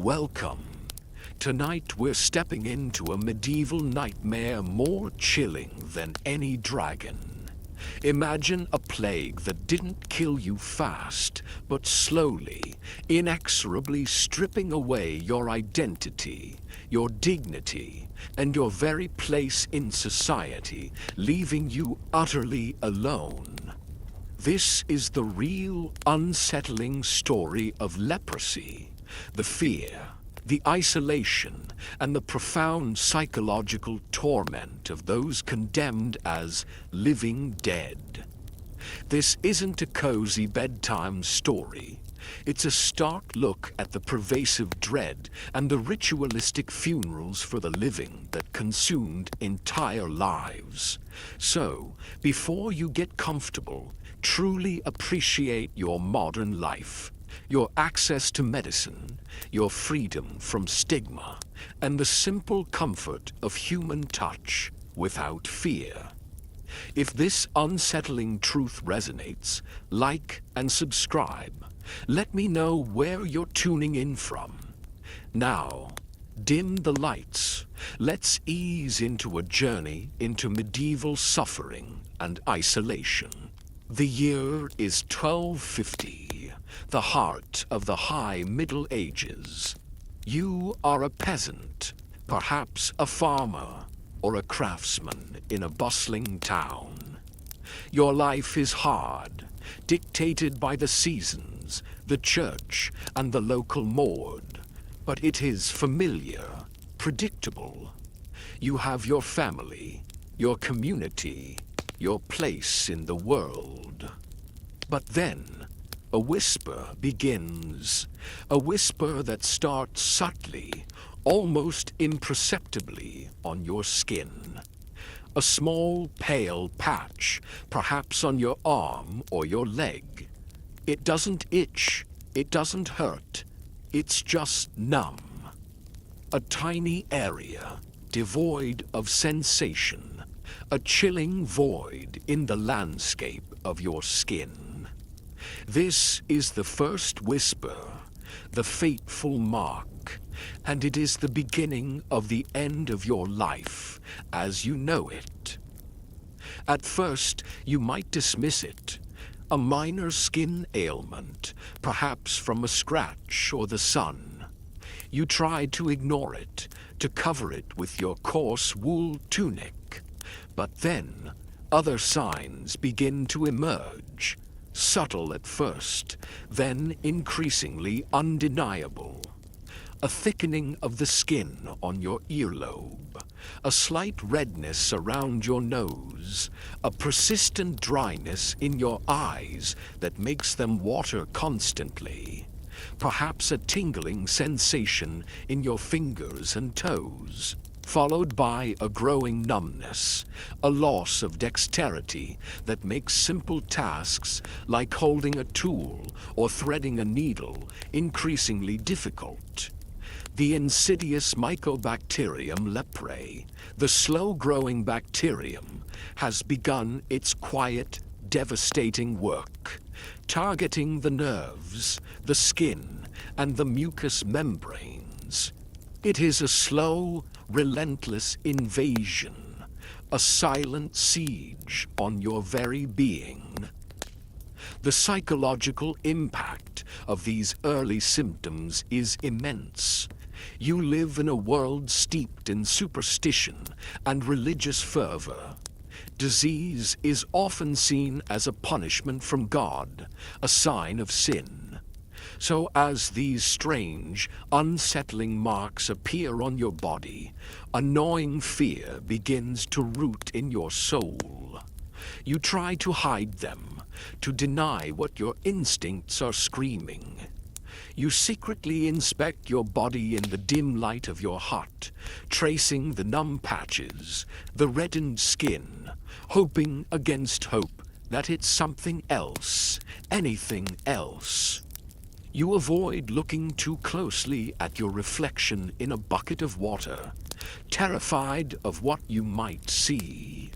Welcome. Tonight we're stepping into a medieval nightmare more chilling than any dragon. Imagine a plague that didn't kill you fast, but slowly, inexorably stripping away your identity, your dignity, and your very place in society, leaving you utterly alone. This is the real, unsettling story of leprosy, the fear, the isolation, and the profound psychological torment of those condemned as living dead. This isn't a cozy bedtime story. It's a stark look at the pervasive dread and the ritualistic funerals for the living that consumed entire lives. So, before you get comfortable, truly appreciate your modern life, your access to medicine, your freedom from stigma, and the simple comfort of human touch without fear. If this unsettling truth resonates, like and subscribe. Let me know where you're tuning in from. Now, dim the lights. Let's ease into a journey into medieval suffering and isolation. The year is 1250, the heart of the High Middle Ages. You are a peasant, perhaps a farmer, or a craftsman in a bustling town. Your life is hard, dictated by the seasons, the church, and the local morgue, but it is familiar, predictable. You have your family, your community, your place in the world. But then, a whisper begins, a whisper that starts subtly, almost imperceptibly on your skin. A small, pale patch, perhaps on your arm or your leg. It doesn't itch, it doesn't hurt, it's just numb. A tiny area, devoid of sensation, a chilling void in the landscape of your skin. This is the first whisper, the fateful mark, and it is the beginning of the end of your life as you know it. At first, you might dismiss it, a minor skin ailment, perhaps from a scratch or the sun. You try to ignore it, to cover it with your coarse wool tunic. But then, other signs begin to emerge, subtle at first, then increasingly undeniable. A thickening of the skin on your earlobe, a slight redness around your nose, a persistent dryness in your eyes that makes them water constantly, perhaps a tingling sensation in your fingers and toes, followed by a growing numbness, a loss of dexterity that makes simple tasks like holding a tool or threading a needle increasingly difficult. The insidious Mycobacterium leprae, the slow-growing bacterium, has begun its quiet, devastating work, targeting the nerves, the skin, and the mucous membranes. It is a slow, relentless invasion, a silent siege on your very being. The psychological impact of these early symptoms is immense. You live in a world steeped in superstition and religious fervor. Disease is often seen as a punishment from God, a sign of sin. So as these strange, unsettling marks appear on your body, a gnawing fear begins to root in your soul. You try to hide them, to deny what your instincts are screaming. You secretly inspect your body in the dim light of your hut, tracing the numb patches, the reddened skin, hoping against hope that it's something else, anything else. You avoid looking too closely at your reflection in a bucket of water, terrified of what you might see.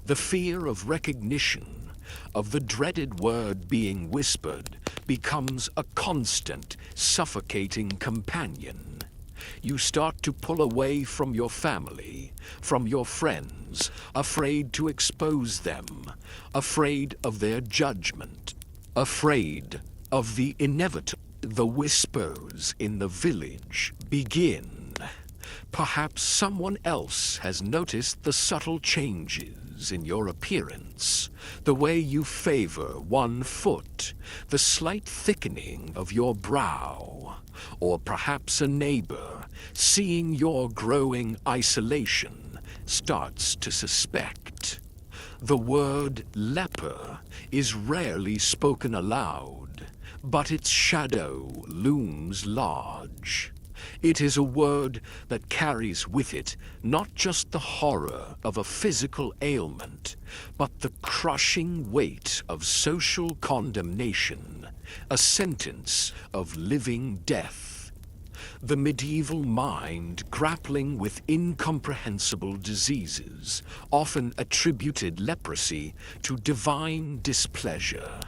The fear of recognition, of the dreaded word being whispered, becomes a constant, suffocating companion. You start to pull away from your family, from your friends, afraid to expose them, afraid of their judgment, afraid of the inevitable. The whispers in the village begin. Perhaps someone else has noticed the subtle changes in your appearance, the way you favor one foot, the slight thickening of your brow, or perhaps a neighbor, seeing your growing isolation, starts to suspect. The word leper is rarely spoken aloud, but its shadow looms large. It is a word that carries with it not just the horror of a physical ailment, but the crushing weight of social condemnation, a sentence of living death. The medieval mind, grappling with incomprehensible diseases, often attributed leprosy to divine displeasure,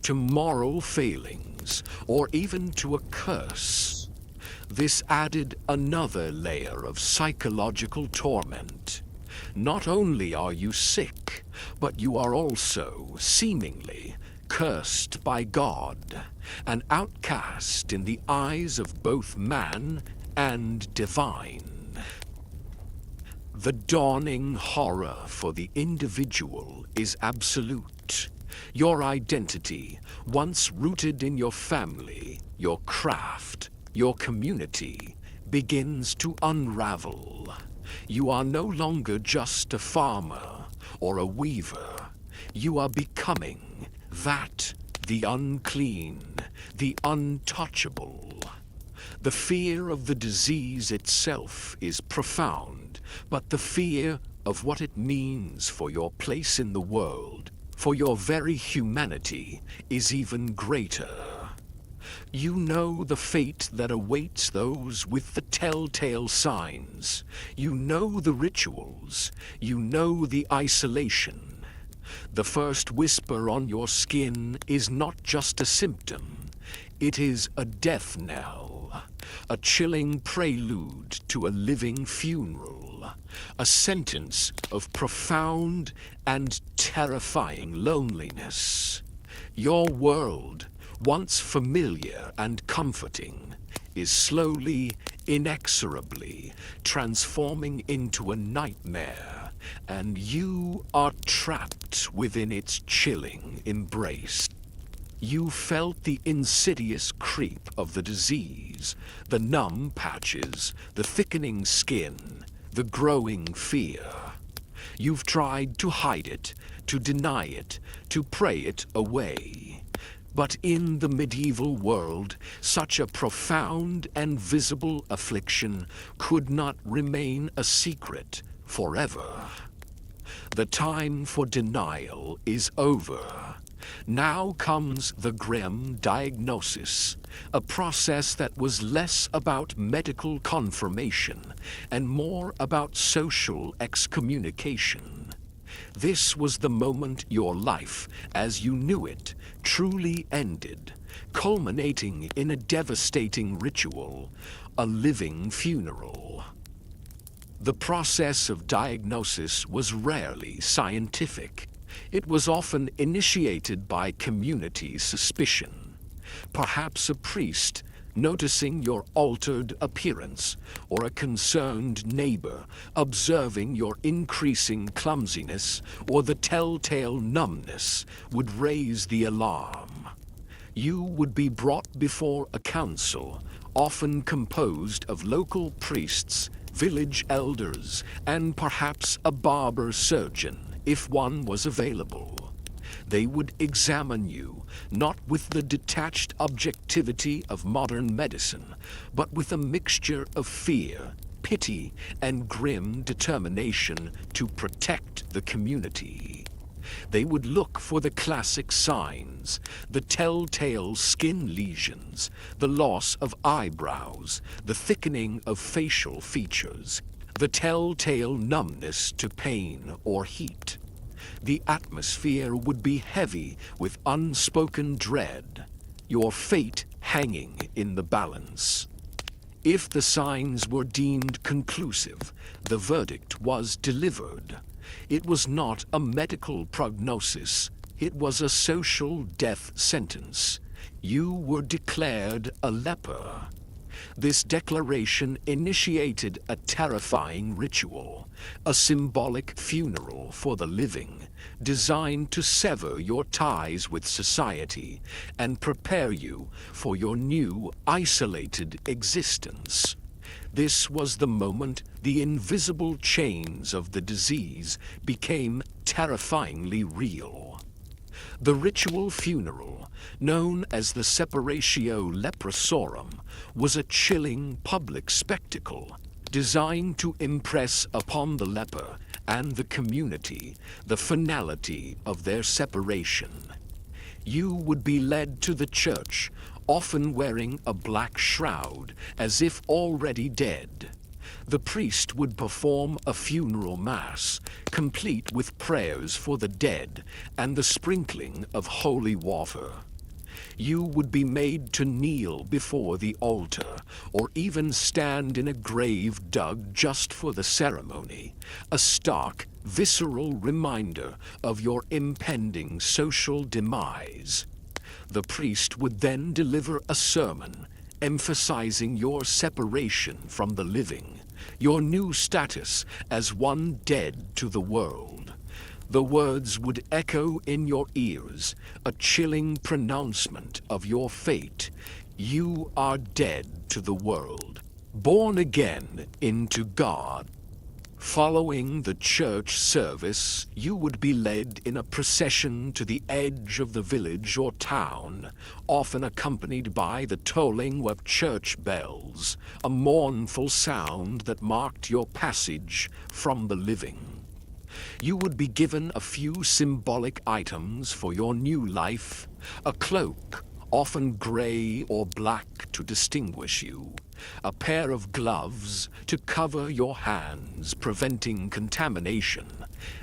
to moral failings, or even to a curse. This added another layer of psychological torment. Not only are you sick, but you are also, seemingly, cursed by God, an outcast in the eyes of both man and divine. The dawning horror for the individual is absolute. Your identity, once rooted in your family, your craft, your community, begins to unravel. You are no longer just a farmer or a weaver. You are becoming that, the unclean, the untouchable. The fear of the disease itself is profound, but the fear of what it means for your place in the world, for your very humanity, is even greater. You know the fate that awaits those with the telltale signs. You know the rituals. You know the isolation. The first whisper on your skin is not just a symptom. It is a death knell, a chilling prelude to a living funeral, a sentence of profound and terrifying loneliness. Your world, once familiar and comforting, is slowly, inexorably transforming into a nightmare, and you are trapped within its chilling embrace. You felt the insidious creep of the disease, the numb patches, the thickening skin, the growing fear. You've tried to hide it, to deny it, to pray it away. But in the medieval world, such a profound and visible affliction could not remain a secret forever. The time for denial is over. Now comes the grim diagnosis, a process that was less about medical confirmation and more about social excommunication. This was the moment your life, as you knew it, truly ended, culminating in a devastating ritual, a living funeral. The process of diagnosis was rarely scientific. It was often initiated by community suspicion. Perhaps a priest, noticing your altered appearance, or a concerned neighbor observing your increasing clumsiness or the telltale numbness, would raise the alarm. You would be brought before a council, often composed of local priests, village elders, and perhaps a barber surgeon, if one was available. They would examine you, not with the detached objectivity of modern medicine, but with a mixture of fear, pity, and grim determination to protect the community. They would look for the classic signs, the telltale skin lesions, the loss of eyebrows, the thickening of facial features, the telltale numbness to pain or heat. The atmosphere would be heavy with unspoken dread. your fate hanging in the balance. If the signs were deemed conclusive, the verdict was delivered. It was not a medical prognosis, it was a social death sentence. You were declared a leper. This declaration initiated a terrifying ritual, a symbolic funeral for the living, designed to sever your ties with society and prepare you for your new, isolated existence. This was the moment the invisible chains of the disease became terrifyingly real. The ritual funeral, known as the Separatio Leprosorum, was a chilling public spectacle designed to impress upon the leper and the community the finality of their separation. You would be led to the church, often wearing a black shroud, as if already dead. The priest would perform a funeral mass, complete with prayers for the dead and the sprinkling of holy water. You would be made to kneel before the altar, or even stand in a grave dug just for the ceremony, a stark, visceral reminder of your impending social demise. The priest would then deliver a sermon, emphasizing your separation from the living, your new status as one dead to the world. The words would echo in your ears, a chilling pronouncement of your fate. You are dead to the world, born again into God. Following the church service, you would be led in a procession to the edge of the village or town, often accompanied by the tolling of church bells, a mournful sound that marked your passage from the living. You would be given a few symbolic items for your new life, a cloak, often gray or black to distinguish you, a pair of gloves to cover your hands, preventing contamination,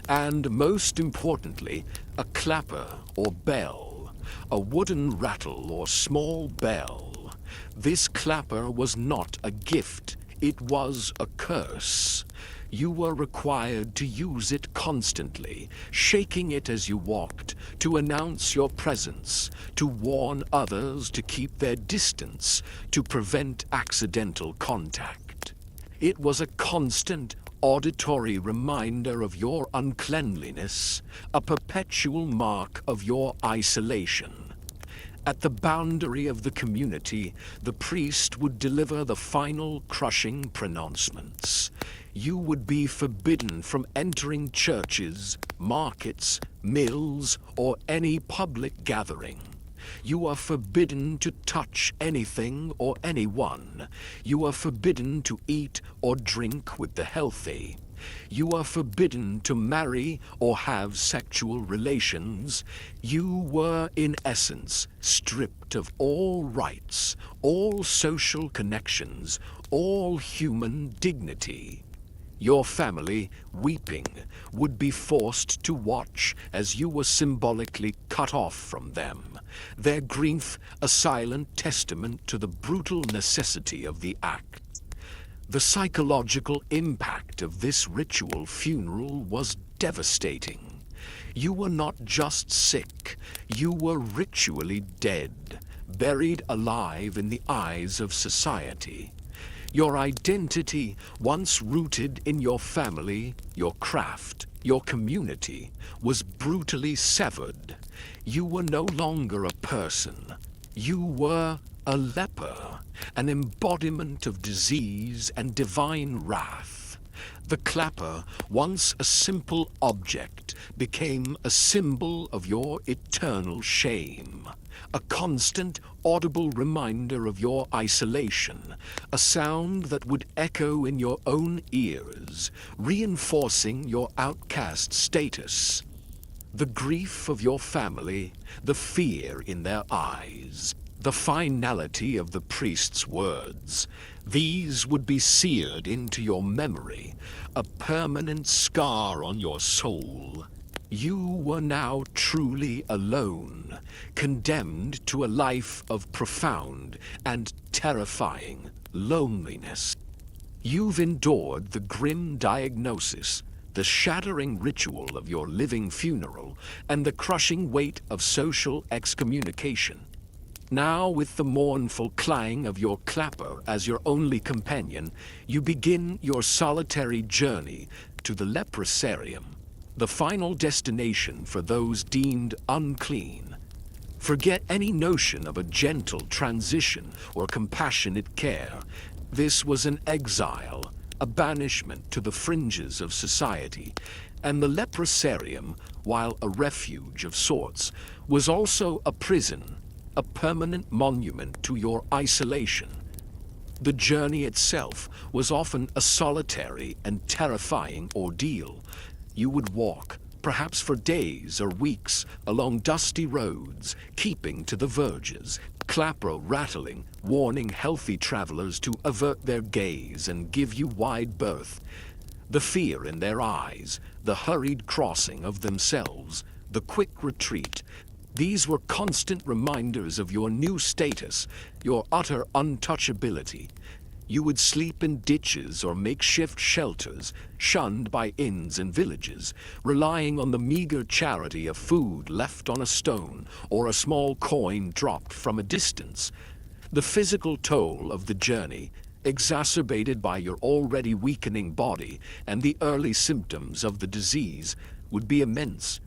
and most importantly, a clapper or bell, a wooden rattle or small bell. This clapper was not a gift, it was a curse. You were required to use it constantly, shaking it as you walked, to announce your presence, to warn others to keep their distance, to prevent accidental contact. It was a constant, auditory reminder of your uncleanliness, a perpetual mark of your isolation. At the boundary of the community, the priest would deliver the final crushing pronouncements. You would be forbidden from entering churches, markets, mills, or any public gathering. You are forbidden to touch anything or anyone. You are forbidden to eat or drink with the healthy. You are forbidden to marry or have sexual relations. You were, in essence, stripped of all rights, all social connections, all human dignity. Your family, weeping, would be forced to watch as you were symbolically cut off from them, their grief a silent testament to the brutal necessity of the act. The psychological impact of this ritual funeral was devastating. You were not just sick, you were ritually dead, buried alive in the eyes of society. Your identity, once rooted in your family, your craft, your community, was brutally severed. You were no longer a person. You were a leper, an embodiment of disease and divine wrath. The clapper, once a simple object, became a symbol of your eternal shame, a constant, audible reminder of your isolation, a sound that would echo in your own ears, reinforcing your outcast status. The grief of your family, the fear in their eyes, the finality of the priest's words, these would be seared into your memory, a permanent scar on your soul. You were now truly alone, condemned to a life of profound and terrifying loneliness. You've endured the grim diagnosis, the shattering ritual of your living funeral, and the crushing weight of social excommunication. Now, with the mournful clang of your clapper as your only companion, you begin your solitary journey to the leprosarium, the final destination for those deemed unclean. Forget any notion of a gentle transition or compassionate care. This was an exile, a banishment to the fringes of society, and the leprosarium, while a refuge of sorts, was also a prison, a permanent monument to your isolation. The journey itself was often a solitary and terrifying ordeal. You would walk, perhaps for days or weeks, along dusty roads, keeping to the verges, clapper rattling, warning healthy travelers to avert their gaze and give you wide berth. The fear in their eyes, the hurried crossing of themselves, the quick retreat, these were constant reminders of your new status, your utter untouchability. You would sleep in ditches or makeshift shelters, shunned by inns and villages, relying on the meager charity of food left on a stone or a small coin dropped from a distance. The physical toll of the journey, exacerbated by your already weakening body and the early symptoms of the disease, would be immense.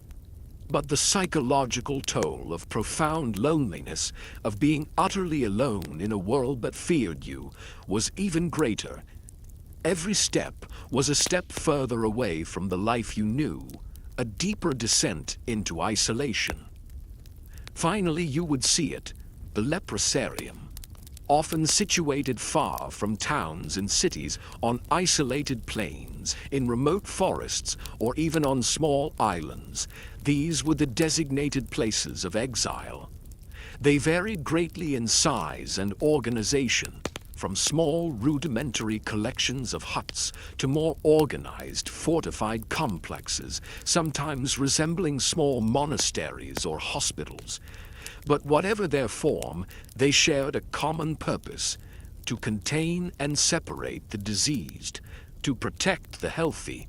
But the psychological toll of profound loneliness, of being utterly alone in a world that feared you, was even greater. Every step was a step further away from the life you knew, a deeper descent into isolation. Finally, you would see it, the leprosarium, often situated far from towns and cities, on isolated plains, in remote forests, or even on small islands. These were the designated places of exile. They varied greatly in size and organization, from small rudimentary collections of huts to more organized fortified complexes, sometimes resembling small monasteries or hospitals. But whatever their form, they shared a common purpose: to contain and separate the diseased, to protect the healthy.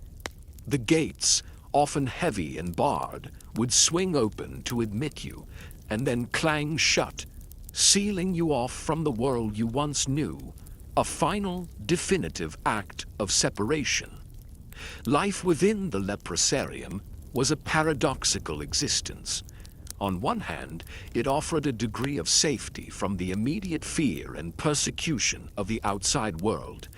The gates, often heavy and barred, would swing open to admit you, and then clang shut, sealing you off from the world you once knew, a final, definitive act of separation. Life within the leprosarium was a paradoxical existence. On one hand, it offered a degree of safety from the immediate fear and persecution of the outside world.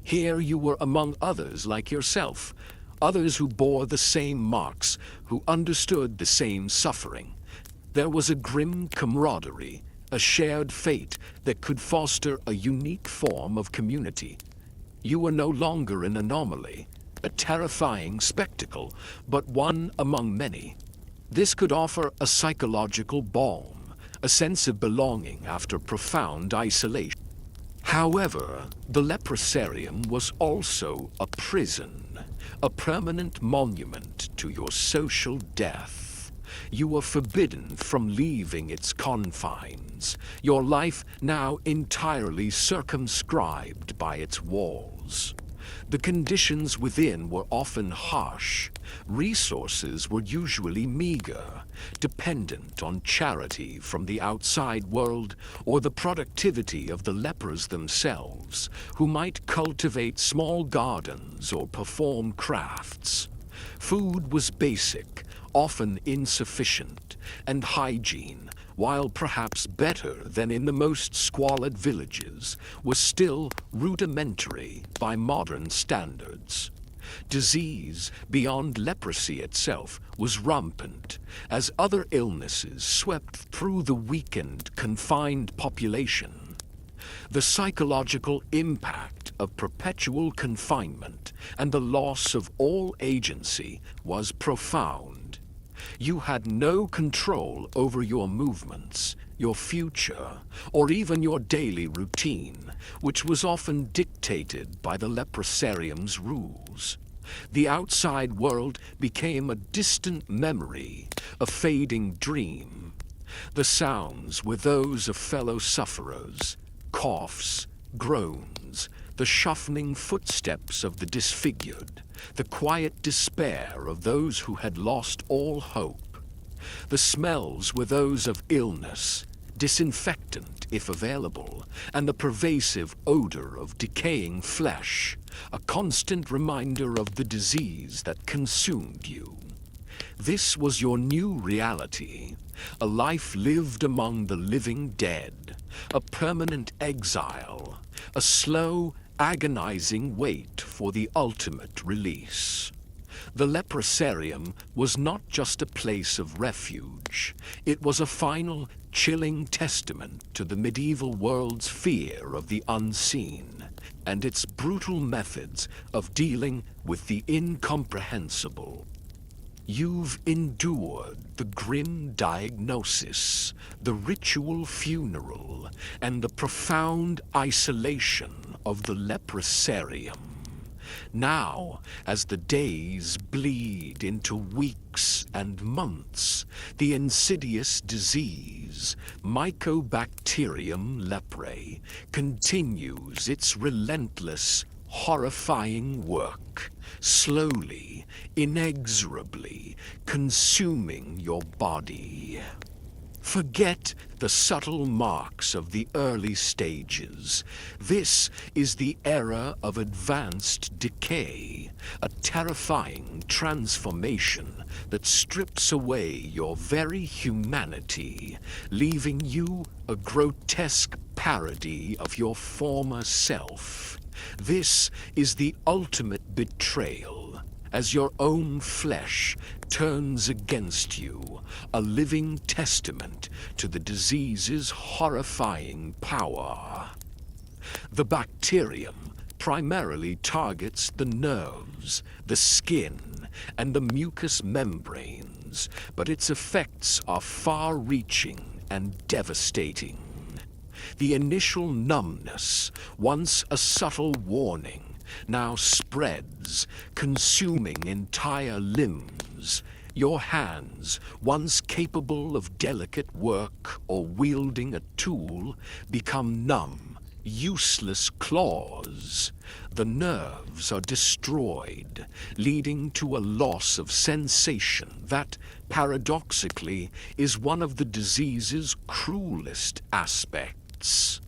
Here you were among others like yourself, others who bore the same marks, who understood the same suffering. There was a grim camaraderie, a shared fate that could foster a unique form of community. You were no longer an anomaly, a terrifying spectacle, but one among many. This could offer a psychological balm, a sense of belonging after profound isolation. However, the leprosarium was also a prison, a permanent monument to your social death. You were forbidden from leaving its confines, your life now entirely circumscribed by its walls. The conditions within were often harsh. Resources were usually meager, dependent on charity from the outside world or the productivity of the lepers themselves, who might cultivate small gardens or perform crafts. Food was basic, often insufficient, and hygiene, while perhaps better than in the most squalid villages, was still rudimentary by modern standards. Disease, beyond leprosy itself, was rampant, as other illnesses swept through the weakened, confined population. The psychological impact of perpetual confinement and the loss of all agency was profound. You had no control over your movements, your future, or even your daily routine, which was often dictated by the leprosarium's rules. The outside world became a distant memory, a fading dream. The sounds were those of fellow sufferers, coughs, groans, the shuffling footsteps of the disfigured, the quiet despair of those who had lost all hope. The smells were those of illness, disinfectant if available, and the pervasive odor of decaying flesh, a constant reminder of the disease that consumed you. This was your new reality, a life lived among the living dead, a permanent exile, a slow, agonizing wait for the ultimate release. The leprosarium was not just a place of refuge. It was a final, chilling testament to the medieval world's fear of the unseen and its brutal methods of dealing with the incomprehensible. You've endured the grim diagnosis, the ritual funeral, and the profound isolation of the leprosarium. Now, as the days bleed into weeks and months, the insidious disease, Mycobacterium leprae, continues its relentless, horrifying work, slowly, inexorably consuming your body. Forget the subtle marks of the early stages. This is the era of advanced decay, a terrifying transformation that strips away your very humanity, leaving you a grotesque parody of your former self. This is the ultimate betrayal, as your own flesh turns against you, a living testament to the disease's horrifying power. The bacterium primarily targets the nerves, the skin, and the mucous membranes, but its effects are far-reaching and devastating. The initial numbness, once a subtle warning, now spreads, consuming entire limbs. Your hands, once capable of delicate work or wielding a tool, become numb, useless claws. The nerves are destroyed, leading to a loss of sensation that, paradoxically, is one of the disease's cruelest aspects.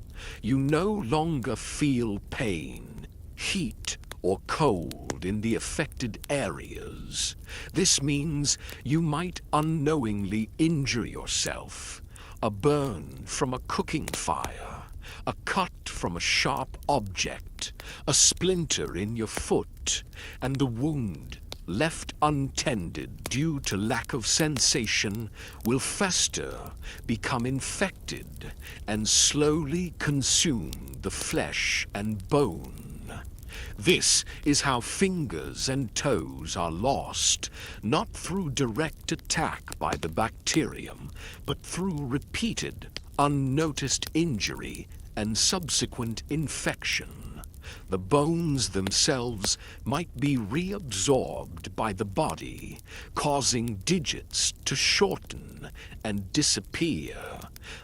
You no longer feel pain, heat, or cold in the affected areas. This means you might unknowingly injure yourself. A burn from a cooking fire, a cut from a sharp object, a splinter in your foot, and the wound, left untended due to lack of sensation, will fester, become infected, and slowly consume the flesh and bone. This is how fingers and toes are lost, not through direct attack by the bacterium, but through repeated, unnoticed injury and subsequent infection. The bones themselves might be reabsorbed by the body, causing digits to shorten and disappear,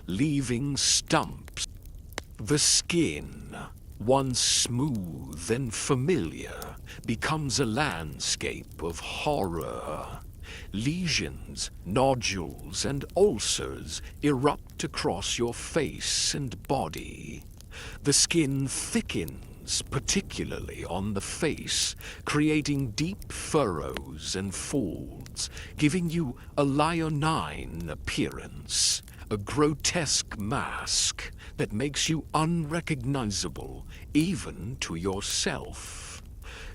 leaving stumps. The skin, once smooth and familiar, becomes a landscape of horror. Lesions, nodules, and ulcers erupt across your face and body. The skin thickens, particularly on the face, creating deep furrows and folds, giving you a leonine appearance, a grotesque mask that makes you unrecognizable even to yourself.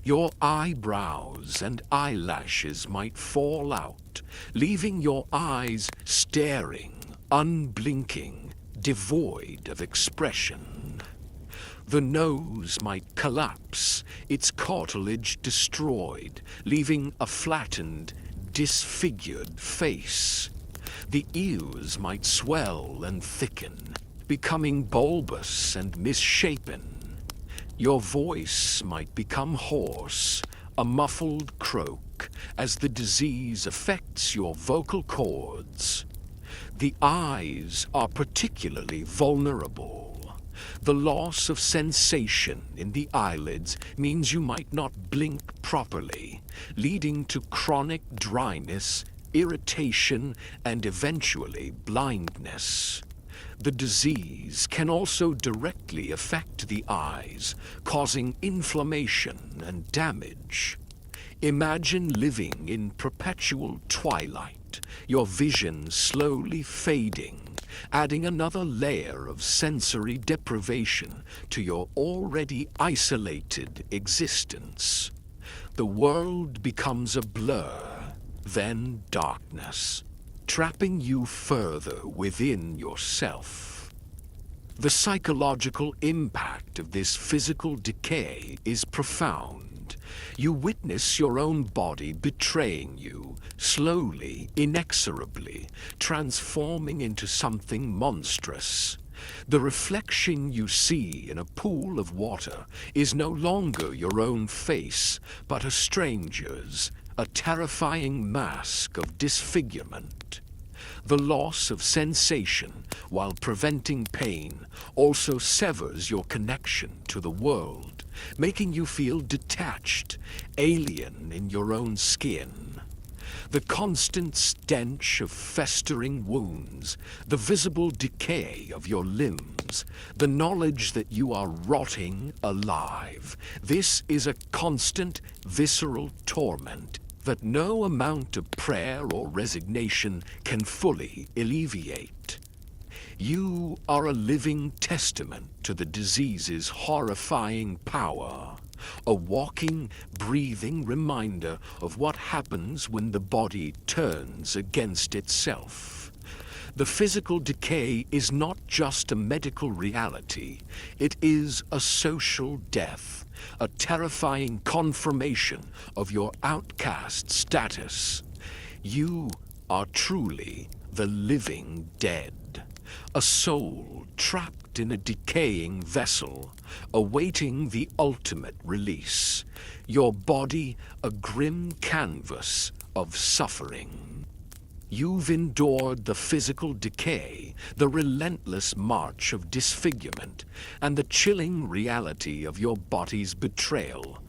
Your eyebrows and eyelashes might fall out, leaving your eyes staring, unblinking, devoid of expression. The nose might collapse, its cartilage destroyed, leaving a flattened, disfigured face. The ears might swell and thicken, becoming bulbous and misshapen. Your voice might become hoarse, a muffled croak as the disease affects your vocal cords. The eyes are particularly vulnerable. The loss of sensation in the eyelids means you might not blink properly, leading to chronic dryness, irritation, and eventually blindness. The disease can also directly affect the eyes, causing inflammation and damage. Imagine living in perpetual twilight, your vision slowly fading, adding another layer of sensory deprivation to your already isolated existence. The world becomes a blur, then darkness, trapping you further within yourself. The psychological impact of this physical decay is profound. You witness your own body betraying you, slowly, inexorably, transforming into something monstrous. The reflection you see in a pool of water is no longer your own face, but a stranger's, a terrifying mask of disfigurement. The loss of sensation, while preventing pain, also severs your connection to the world, making you feel detached, alien in your own skin. The constant stench of festering wounds, the visible decay of your limbs, the knowledge that you are rotting alive. This is a constant, visceral torment that no amount of prayer or resignation can fully alleviate. You are a living testament to the disease's horrifying power, a walking, breathing reminder of what happens when the body turns against itself. The physical decay is not just a medical reality, it is a social death, a terrifying confirmation of your outcast status. You are truly the living dead, a soul trapped in a decaying vessel, awaiting the ultimate release, your body a grim canvas of suffering. You've endured the physical decay, the relentless march of disfigurement, and the chilling reality of your body's betrayal.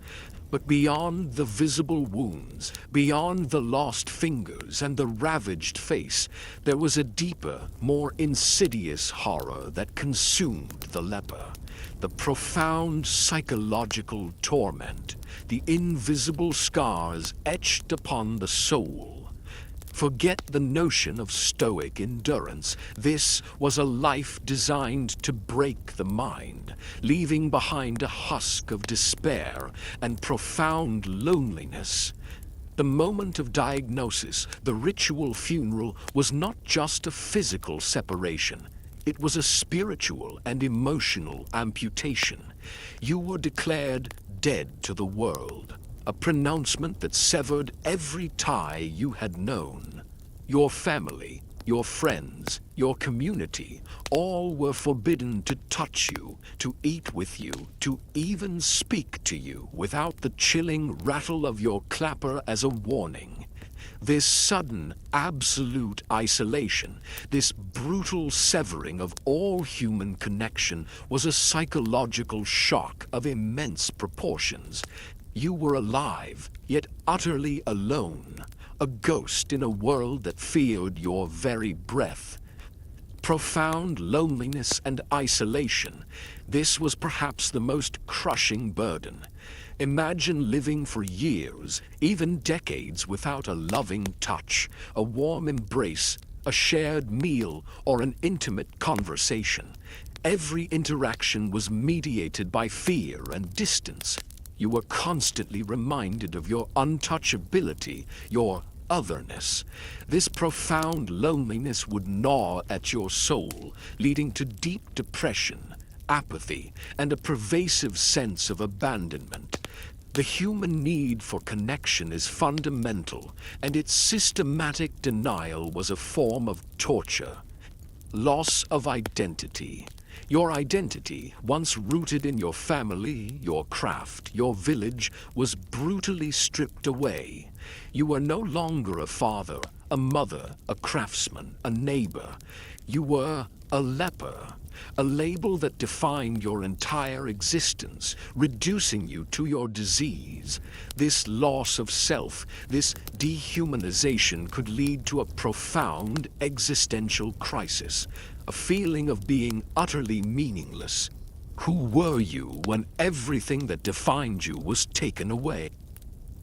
But beyond the visible wounds, beyond the lost fingers and the ravaged face, there was a deeper, more insidious horror that consumed the leper. The profound psychological torment, the invisible scars etched upon the soul. Forget the notion of stoic endurance. This was a life designed to break the mind, leaving behind a husk of despair and profound loneliness. The moment of diagnosis, the ritual funeral, was not just a physical separation. It was a spiritual and emotional amputation. You were declared dead to the world, a pronouncement that severed every tie you had known. Your family, your friends, your community, all were forbidden to touch you, to eat with you, to even speak to you without the chilling rattle of your clapper as a warning. This sudden, absolute isolation, this brutal severing of all human connection was a psychological shock of immense proportions. You were alive, yet utterly alone, a ghost in a world that feared your very breath. Profound loneliness and isolation, this was perhaps the most crushing burden. Imagine living for years, even decades, without a loving touch, a warm embrace, a shared meal, or an intimate conversation. Every interaction was mediated by fear and distance. You were constantly reminded of your untouchability, your otherness. This profound loneliness would gnaw at your soul, leading to deep depression, apathy, and a pervasive sense of abandonment. The human need for connection is fundamental, and its systematic denial was a form of torture. Loss of identity. Your identity, once rooted in your family, your craft, your village, was brutally stripped away. You were no longer a father, a mother, a craftsman, a neighbor. You were a leper, a label that defined your entire existence, reducing you to your disease. This loss of self, this dehumanization could lead to a profound existential crisis, a feeling of being utterly meaningless. Who were you when everything that defined you was taken away?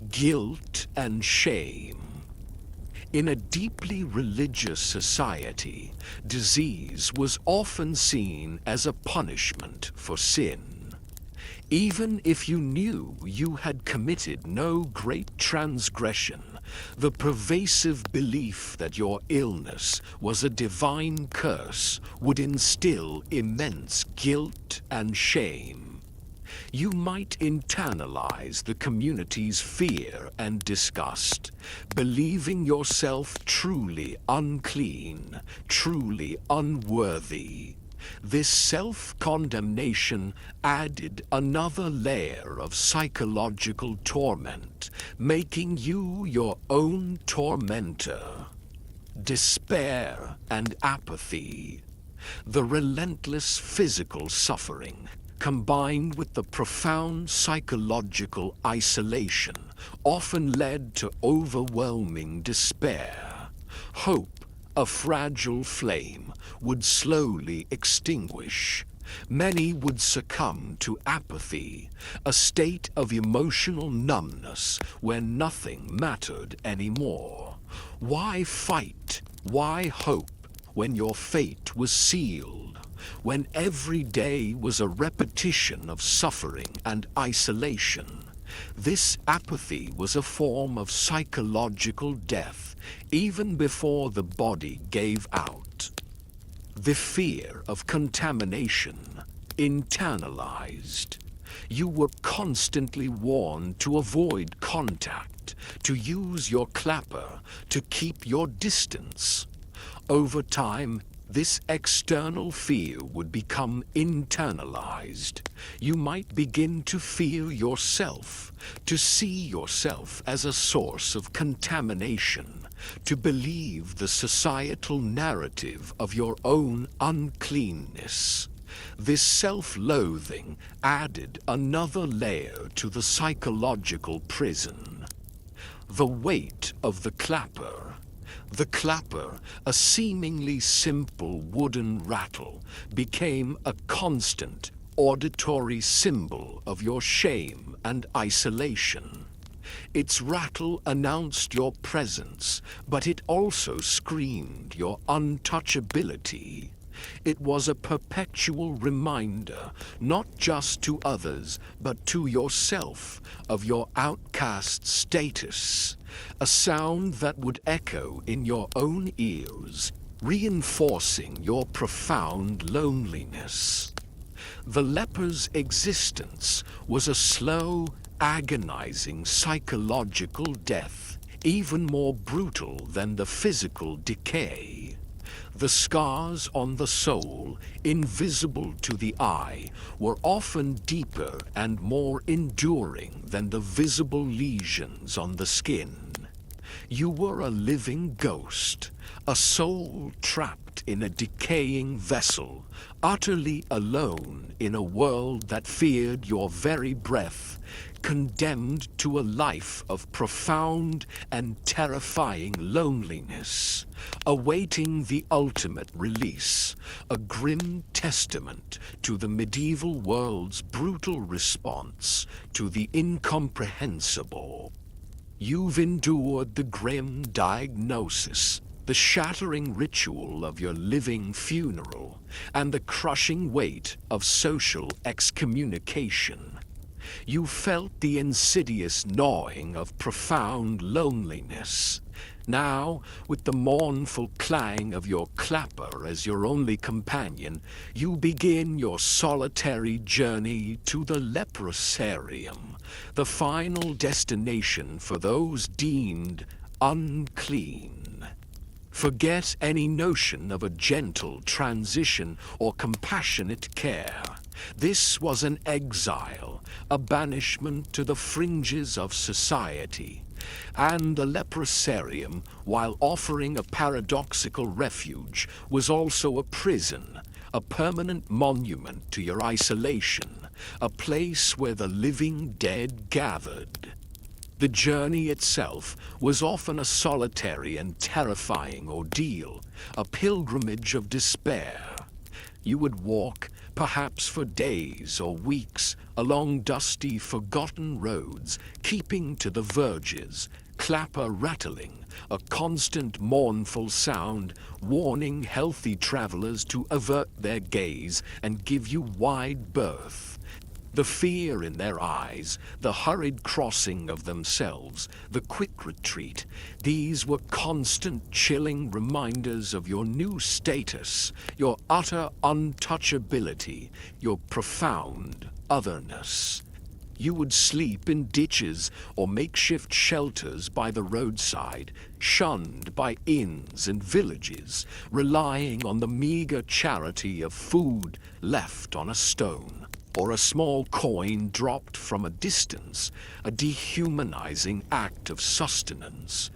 Guilt and shame. In a deeply religious society, disease was often seen as a punishment for sin. Even if you knew you had committed no great transgression, the pervasive belief that your illness was a divine curse would instill immense guilt and shame. You might internalize the community's fear and disgust, believing yourself truly unclean, truly unworthy. This self-condemnation added another layer of psychological torment, making you your own tormentor. Despair and apathy. The relentless physical suffering, combined with the profound psychological isolation, often led to overwhelming despair. Hope, a fragile flame, would slowly extinguish. Many would succumb to apathy, a state of emotional numbness where nothing mattered anymore. Why fight? Why hope when your fate was sealed? When every day was a repetition of suffering and isolation? This apathy was a form of psychological death, even before the body gave out. The fear of contamination, internalized. You were constantly warned to avoid contact, to use your clapper, to keep your distance. Over time, this external fear would become internalized. You might begin to fear yourself, to see yourself as a source of contamination, to believe the societal narrative of your own uncleanness. This self-loathing added another layer to the psychological prison. The weight of the clapper. The clapper, a seemingly simple wooden rattle, became a constant auditory symbol of your shame and isolation. Its rattle announced your presence, but it also screamed your untouchability. It was a perpetual reminder, not just to others, but to yourself, of your outcast status. A sound that would echo in your own ears, reinforcing your profound loneliness. The leper's existence was a slow, agonizing psychological death, even more brutal than the physical decay. The scars on the soul, invisible to the eye, were often deeper and more enduring than the visible lesions on the skin. You were a living ghost, a soul trapped in a decaying vessel, utterly alone in a world that feared your very breath, condemned to a life of profound and terrifying loneliness, awaiting the ultimate release, a grim testament to the medieval world's brutal response to the incomprehensible. You've endured the grim diagnosis, the shattering ritual of your living funeral, and the crushing weight of social excommunication. You felt the insidious gnawing of profound loneliness. Now, with the mournful clang of your clapper as your only companion, you begin your solitary journey to the leprosarium, the final destination for those deemed unclean. Forget any notion of a gentle transition or compassionate care. This was an exile, a banishment to the fringes of society. And the leprosarium, while offering a paradoxical refuge, was also a prison, a permanent monument to your isolation, a place where the living dead gathered. The journey itself was often a solitary and terrifying ordeal, a pilgrimage of despair. You would walk, perhaps for days or weeks, along dusty, forgotten roads, keeping to the verges, clapper rattling, a constant mournful sound, warning healthy travelers to avert their gaze and give you wide berth. The fear in their eyes, the hurried crossing of themselves, the quick retreat, these were constant chilling reminders of your new status, your utter untouchability, your profound otherness. You would sleep in ditches or makeshift shelters by the roadside, shunned by inns and villages, relying on the meager charity of food left on a stone, or a small coin dropped from a distance, a dehumanizing act of sustenance.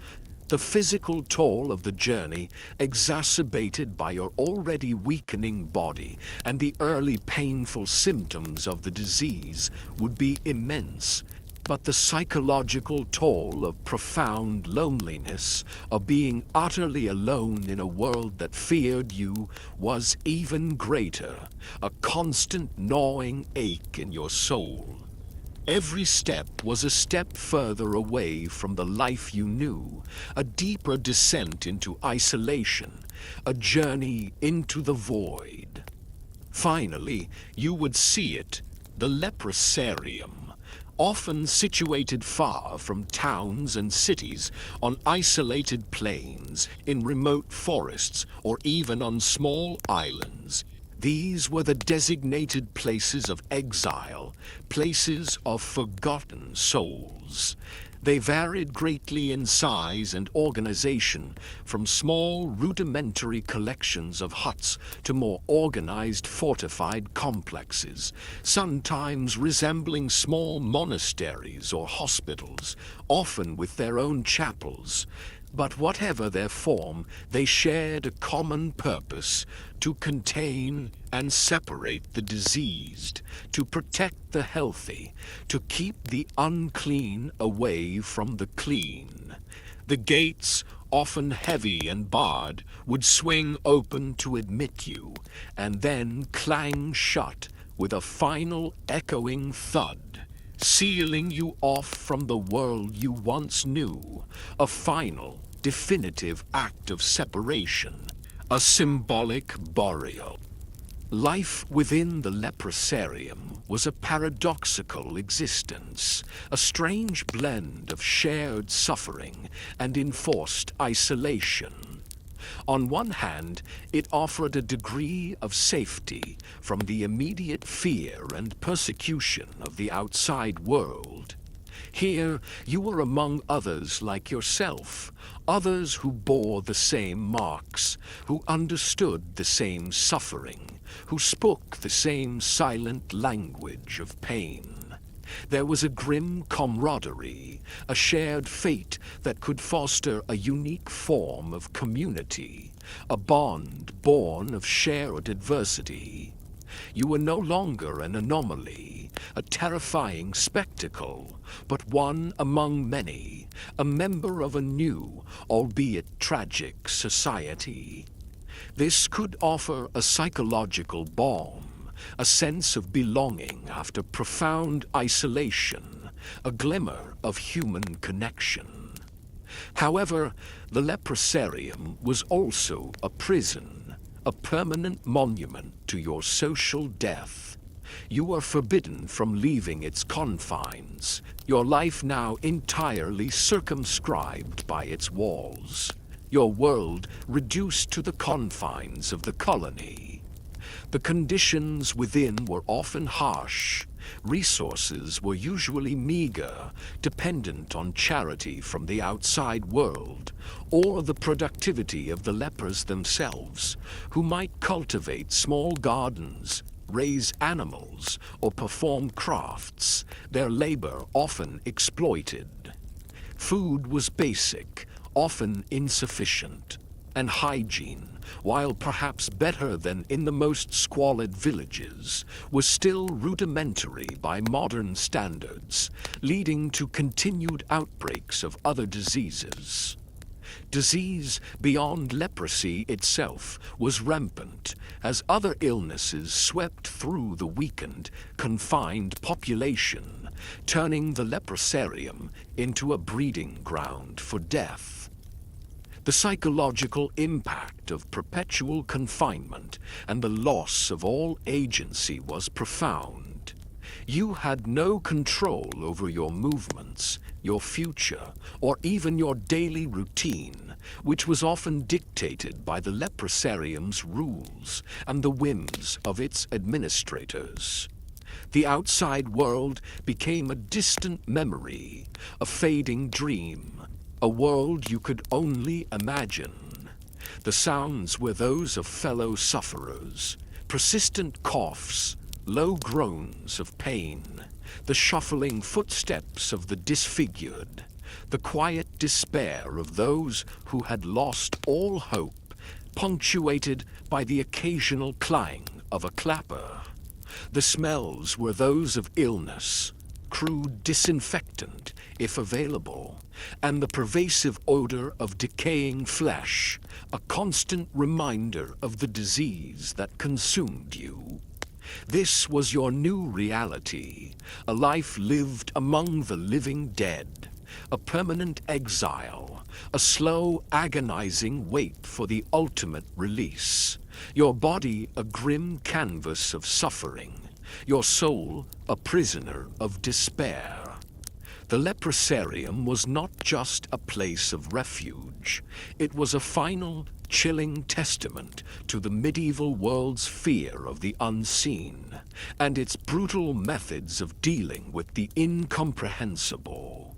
The physical toll of the journey, exacerbated by your already weakening body and the early painful symptoms of the disease, would be immense. But the psychological toll of profound loneliness, of being utterly alone in a world that feared you, was even greater, a constant gnawing ache in your soul. Every step was a step further away from the life you knew, a deeper descent into isolation, a journey into the void. Finally, you would see it, the leprosarium. Often situated far from towns and cities, on isolated plains, in remote forests, or even on small islands. These were the designated places of exile, places of forgotten souls. They varied greatly in size and organization, from small rudimentary collections of huts to more organized fortified complexes, sometimes resembling small monasteries or hospitals, often with their own chapels. But whatever their form, they shared a common purpose: to contain and separate the diseased, to protect the healthy, to keep the unclean away from the clean. The gates, often heavy and barred, would swing open to admit you, and then clang shut with a final echoing thud, sealing you off from the world you once knew, a final, definitive act of separation, a symbolic burial. Life within the leprosarium was a paradoxical existence, a strange blend of shared suffering and enforced isolation. On one hand, it offered a degree of safety from the immediate fear and persecution of the outside world. Here you were among others like yourself, others who bore the same marks, who understood the same suffering, who spoke the same silent language of pain. There was a grim camaraderie, a shared fate that could foster a unique form of community, a bond born of shared adversity. You were no longer an anomaly, a terrifying spectacle, but one among many, a member of a new, albeit tragic, society. This could offer a psychological balm, a sense of belonging after profound isolation, a glimmer of human connection. However, the leprosarium was also a prison, a permanent monument to your social death. You were forbidden from leaving its confines, your life now entirely circumscribed by its walls, your world reduced to the confines of the colony. The conditions within were often harsh. Resources were usually meager, dependent on charity from the outside world, or the productivity of the lepers themselves, who might cultivate small gardens, raise animals, or perform crafts, their labor often exploited. Food was basic, often insufficient, and hygiene, while perhaps better than in the most squalid villages, was still rudimentary by modern standards, leading to continued outbreaks of other diseases. Disease beyond leprosy itself was rampant, as other illnesses swept through the weakened, confined population, turning the leprosarium into a breeding ground for death. The psychological impact of perpetual confinement and the loss of all agency was profound. You had no control over your movements, your future, or even your daily routine, which was often dictated by the leprosarium's rules and the whims of its administrators. The outside world became a distant memory, a fading dream, a world you could only imagine. The sounds were those of fellow sufferers, persistent coughs, low groans of pain, the shuffling footsteps of the disfigured, the quiet despair of those who had lost all hope, punctuated by the occasional clang of a clapper. The smells were those of illness, crude disinfectant, if available, and the pervasive odor of decaying flesh, a constant reminder of the disease that consumed you. This was your new reality, a life lived among the living dead, a permanent exile, a slow, agonizing wait for the ultimate release, your body a grim canvas of suffering, your soul a prisoner of despair. The leprosarium was not just a place of refuge. It was a final, chilling testament to the medieval world's fear of the unseen and its brutal methods of dealing with the incomprehensible.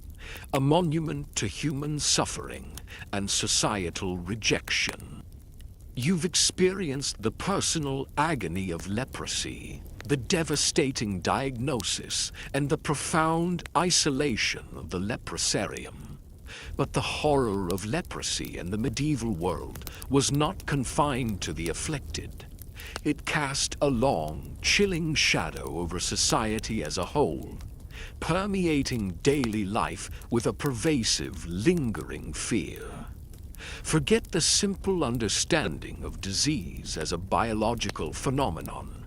A monument to human suffering and societal rejection. You've experienced the personal agony of leprosy, the devastating diagnosis, and the profound isolation of the leprosarium. But the horror of leprosy in the medieval world was not confined to the afflicted. It cast a long, chilling shadow over society as a whole, permeating daily life with a pervasive, lingering fear. Forget the simple understanding of disease as a biological phenomenon.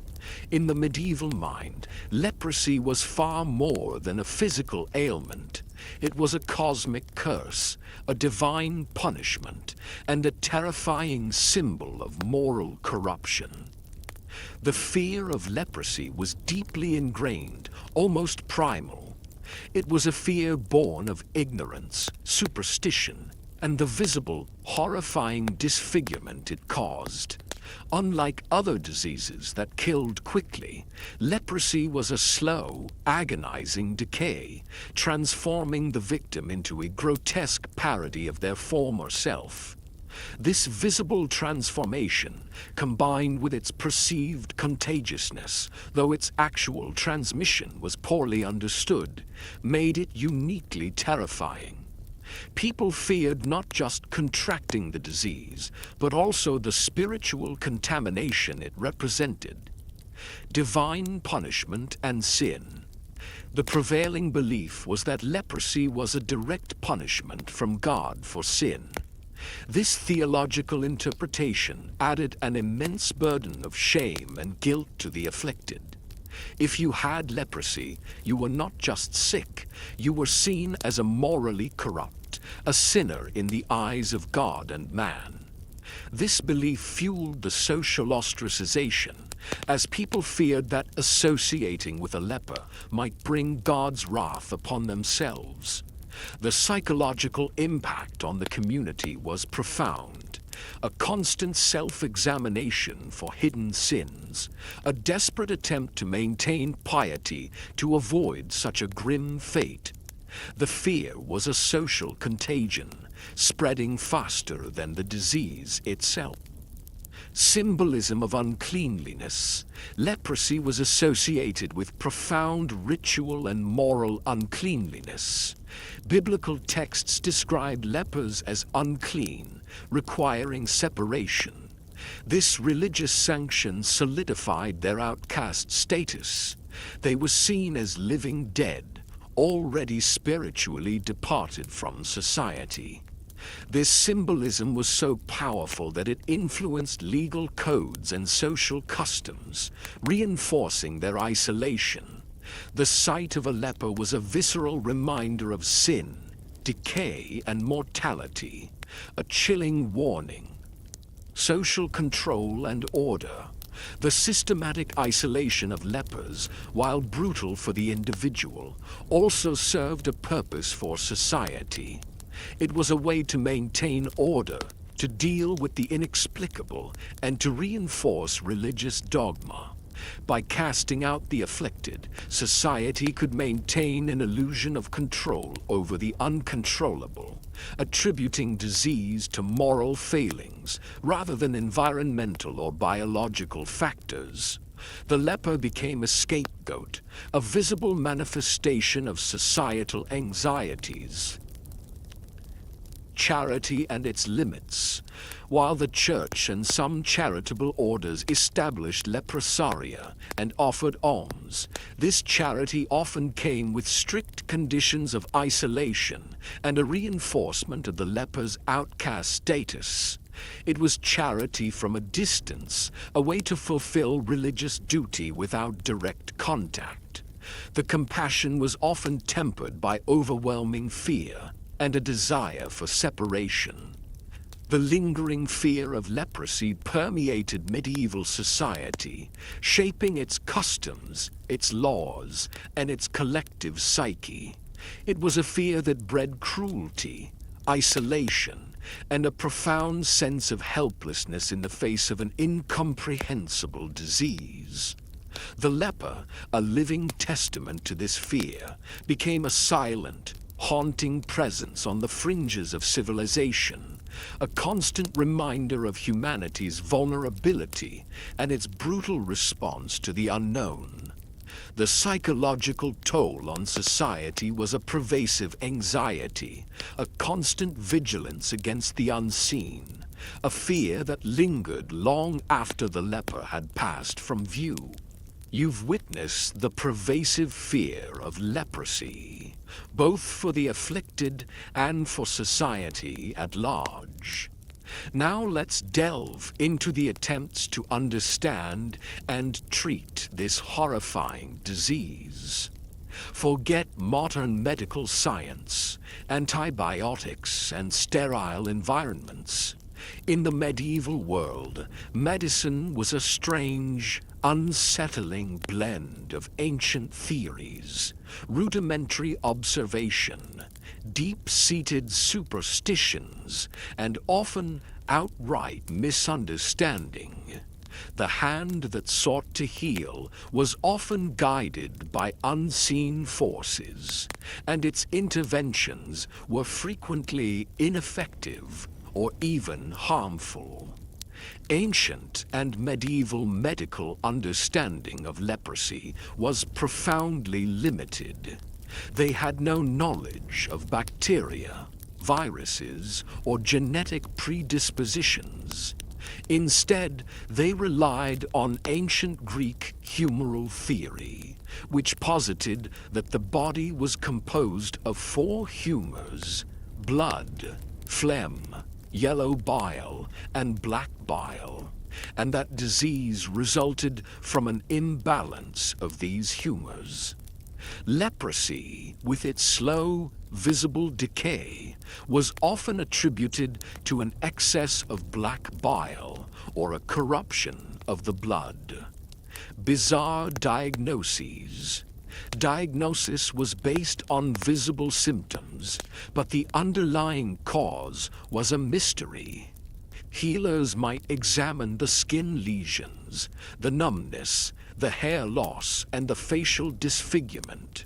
In the medieval mind, leprosy was far more than a physical ailment. It was a cosmic curse, a divine punishment, and a terrifying symbol of moral corruption. The fear of leprosy was deeply ingrained, almost primal. It was a fear born of ignorance, superstition, and the visible, horrifying disfigurement it caused. Unlike other diseases that killed quickly, leprosy was a slow, agonizing decay, transforming the victim into a grotesque parody of their former self. This visible transformation, combined with its perceived contagiousness, though its actual transmission was poorly understood, made it uniquely terrifying. People feared not just contracting the disease, but also the spiritual contamination it represented. Divine punishment and sin. The prevailing belief was that leprosy was a direct punishment from God for sin. This theological interpretation added an immense burden of shame and guilt to the afflicted. If you had leprosy, you were not just sick, you were seen as a morally corrupt, a sinner in the eyes of God and man. This belief fueled the social ostracization, as people feared that associating with a leper might bring God's wrath upon themselves. The psychological impact on the community was profound. A constant self-examination for hidden sins, a desperate attempt to maintain piety to avoid such a grim fate. The fear was a social contagion, spreading faster than the disease itself. Symbolism of uncleanliness. Leprosy was associated with profound ritual and moral uncleanliness. Biblical texts described lepers as unclean, requiring separation. This religious sanction solidified their outcast status. They were seen as living dead, already spiritually departed from society. This symbolism was so powerful that it influenced legal codes and social customs, reinforcing their isolation. The sight of a leper was a visceral reminder of sin, decay, and mortality, a chilling warning. Social control and order. The systematic isolation of lepers, while brutal for the individual, also served a purpose for society. It was a way to maintain order, to deal with the inexplicable, and to reinforce religious dogma. By casting out the afflicted, society could maintain an illusion of control over the uncontrollable, attributing disease to moral failings rather than environmental or biological factors. The leper became a scapegoat, a visible manifestation of societal anxieties. Charity and its limits. While the church and some charitable orders established leprosaria and offered alms, this charity often came with strict conditions of isolation and a reinforcement of the leper's outcast status. It was charity from a distance, a way to fulfill religious duty without direct contact. The compassion was often tempered by overwhelming fear and a desire for separation. The lingering fear of leprosy permeated medieval society, shaping its customs, its laws, and its collective psyche. It was a fear that bred cruelty, isolation, and a profound sense of helplessness in the face of an incomprehensible disease. The leper, a living testament to this fear, became a silent, haunting presence on the fringes of civilization, a constant reminder of humanity's vulnerability and its brutal response to the unknown. The psychological toll on society was a pervasive anxiety, a constant vigilance against the unseen, a fear that lingered long after the leper had passed from view. You've witnessed the pervasive fear of leprosy, both for the afflicted and for society at large. Now let's delve into the attempts to understand and treat this horrifying disease. Forget modern medical science, antibiotics, and sterile environments. In the medieval world, medicine was a strange, unsettling blend of ancient theories, rudimentary observation, deep-seated superstitions, and often outright misunderstanding. The hand that sought to heal was often guided by unseen forces, and its interventions were frequently ineffective or even harmful. Ancient and medieval medical understanding of leprosy was profoundly limited. They had no knowledge of bacteria, viruses, or genetic predispositions. Instead, they relied on ancient Greek humoral theory, which posited that the body was composed of 4 humors: blood, phlegm, yellow bile, and black bile, and that disease resulted from an imbalance of these humors. Leprosy, with its slow, visible decay, was often attributed to an excess of black bile or a corruption of the blood. Bizarre diagnoses. Diagnosis was based on visible symptoms, but the underlying cause was a mystery. Healers might examine the skin lesions, the numbness, the hair loss, and the facial disfigurement.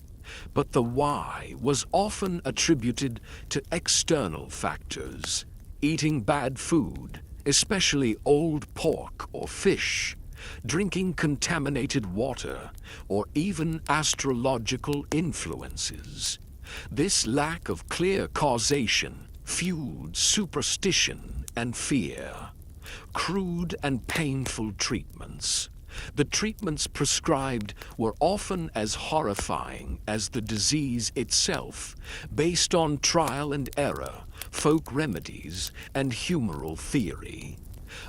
But the why was often attributed to external factors: eating bad food, especially old pork or fish, drinking contaminated water, or even astrological influences. This lack of clear causation fueled superstition and fear. Crude and painful treatments. The treatments prescribed were often as horrifying as the disease itself, based on trial and error, folk remedies, and humoral theory.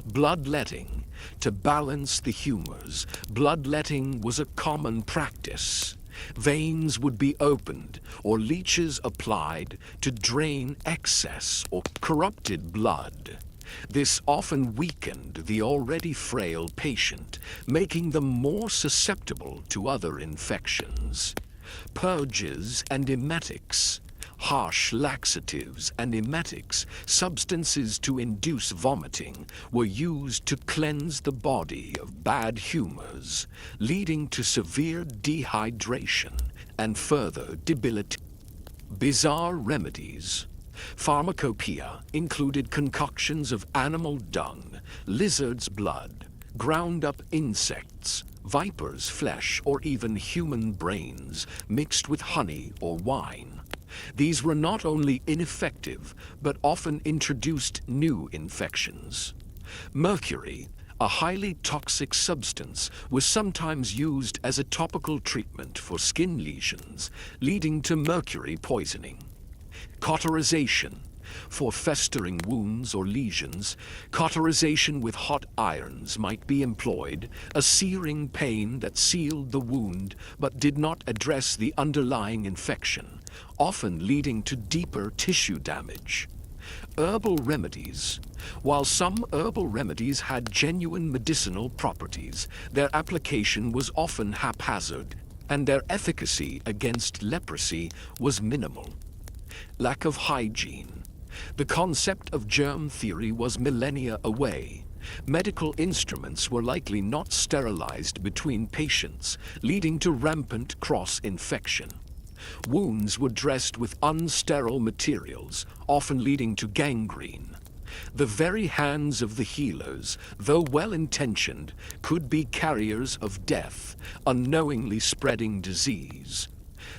Bloodletting. To balance the humors, bloodletting was a common practice. Veins would be opened or leeches applied to drain excess or corrupted blood. This often weakened the already frail patient, making them more susceptible to other infections. Purges and emetics. Harsh laxatives and emetics, substances to induce vomiting, were used to cleanse the body of bad humors, leading to severe dehydration and further debilitation. Bizarre remedies. Pharmacopoeia included concoctions of animal dung, lizard's blood, ground-up insects, viper's flesh, or even human brains mixed with honey or wine. These were not only ineffective, but often introduced new infections. Mercury, a highly toxic substance, was sometimes used as a topical treatment for skin lesions, leading to mercury poisoning. Cauterization. For festering wounds or lesions, cauterization with hot irons might be employed, a searing pain that sealed the wound but did not address the underlying infection, often leading to deeper tissue damage. Herbal remedies. While some herbal remedies had genuine medicinal properties, their application was often haphazard, and their efficacy against leprosy was minimal. Lack of hygiene. The concept of germ theory was millennia away. Medical instruments were likely not sterilized between patients, leading to rampant cross-infection. Wounds were dressed with unsterile materials, often leading to gangrene. The very hands of the healers, though well-intentioned, could be carriers of death, unknowingly spreading disease.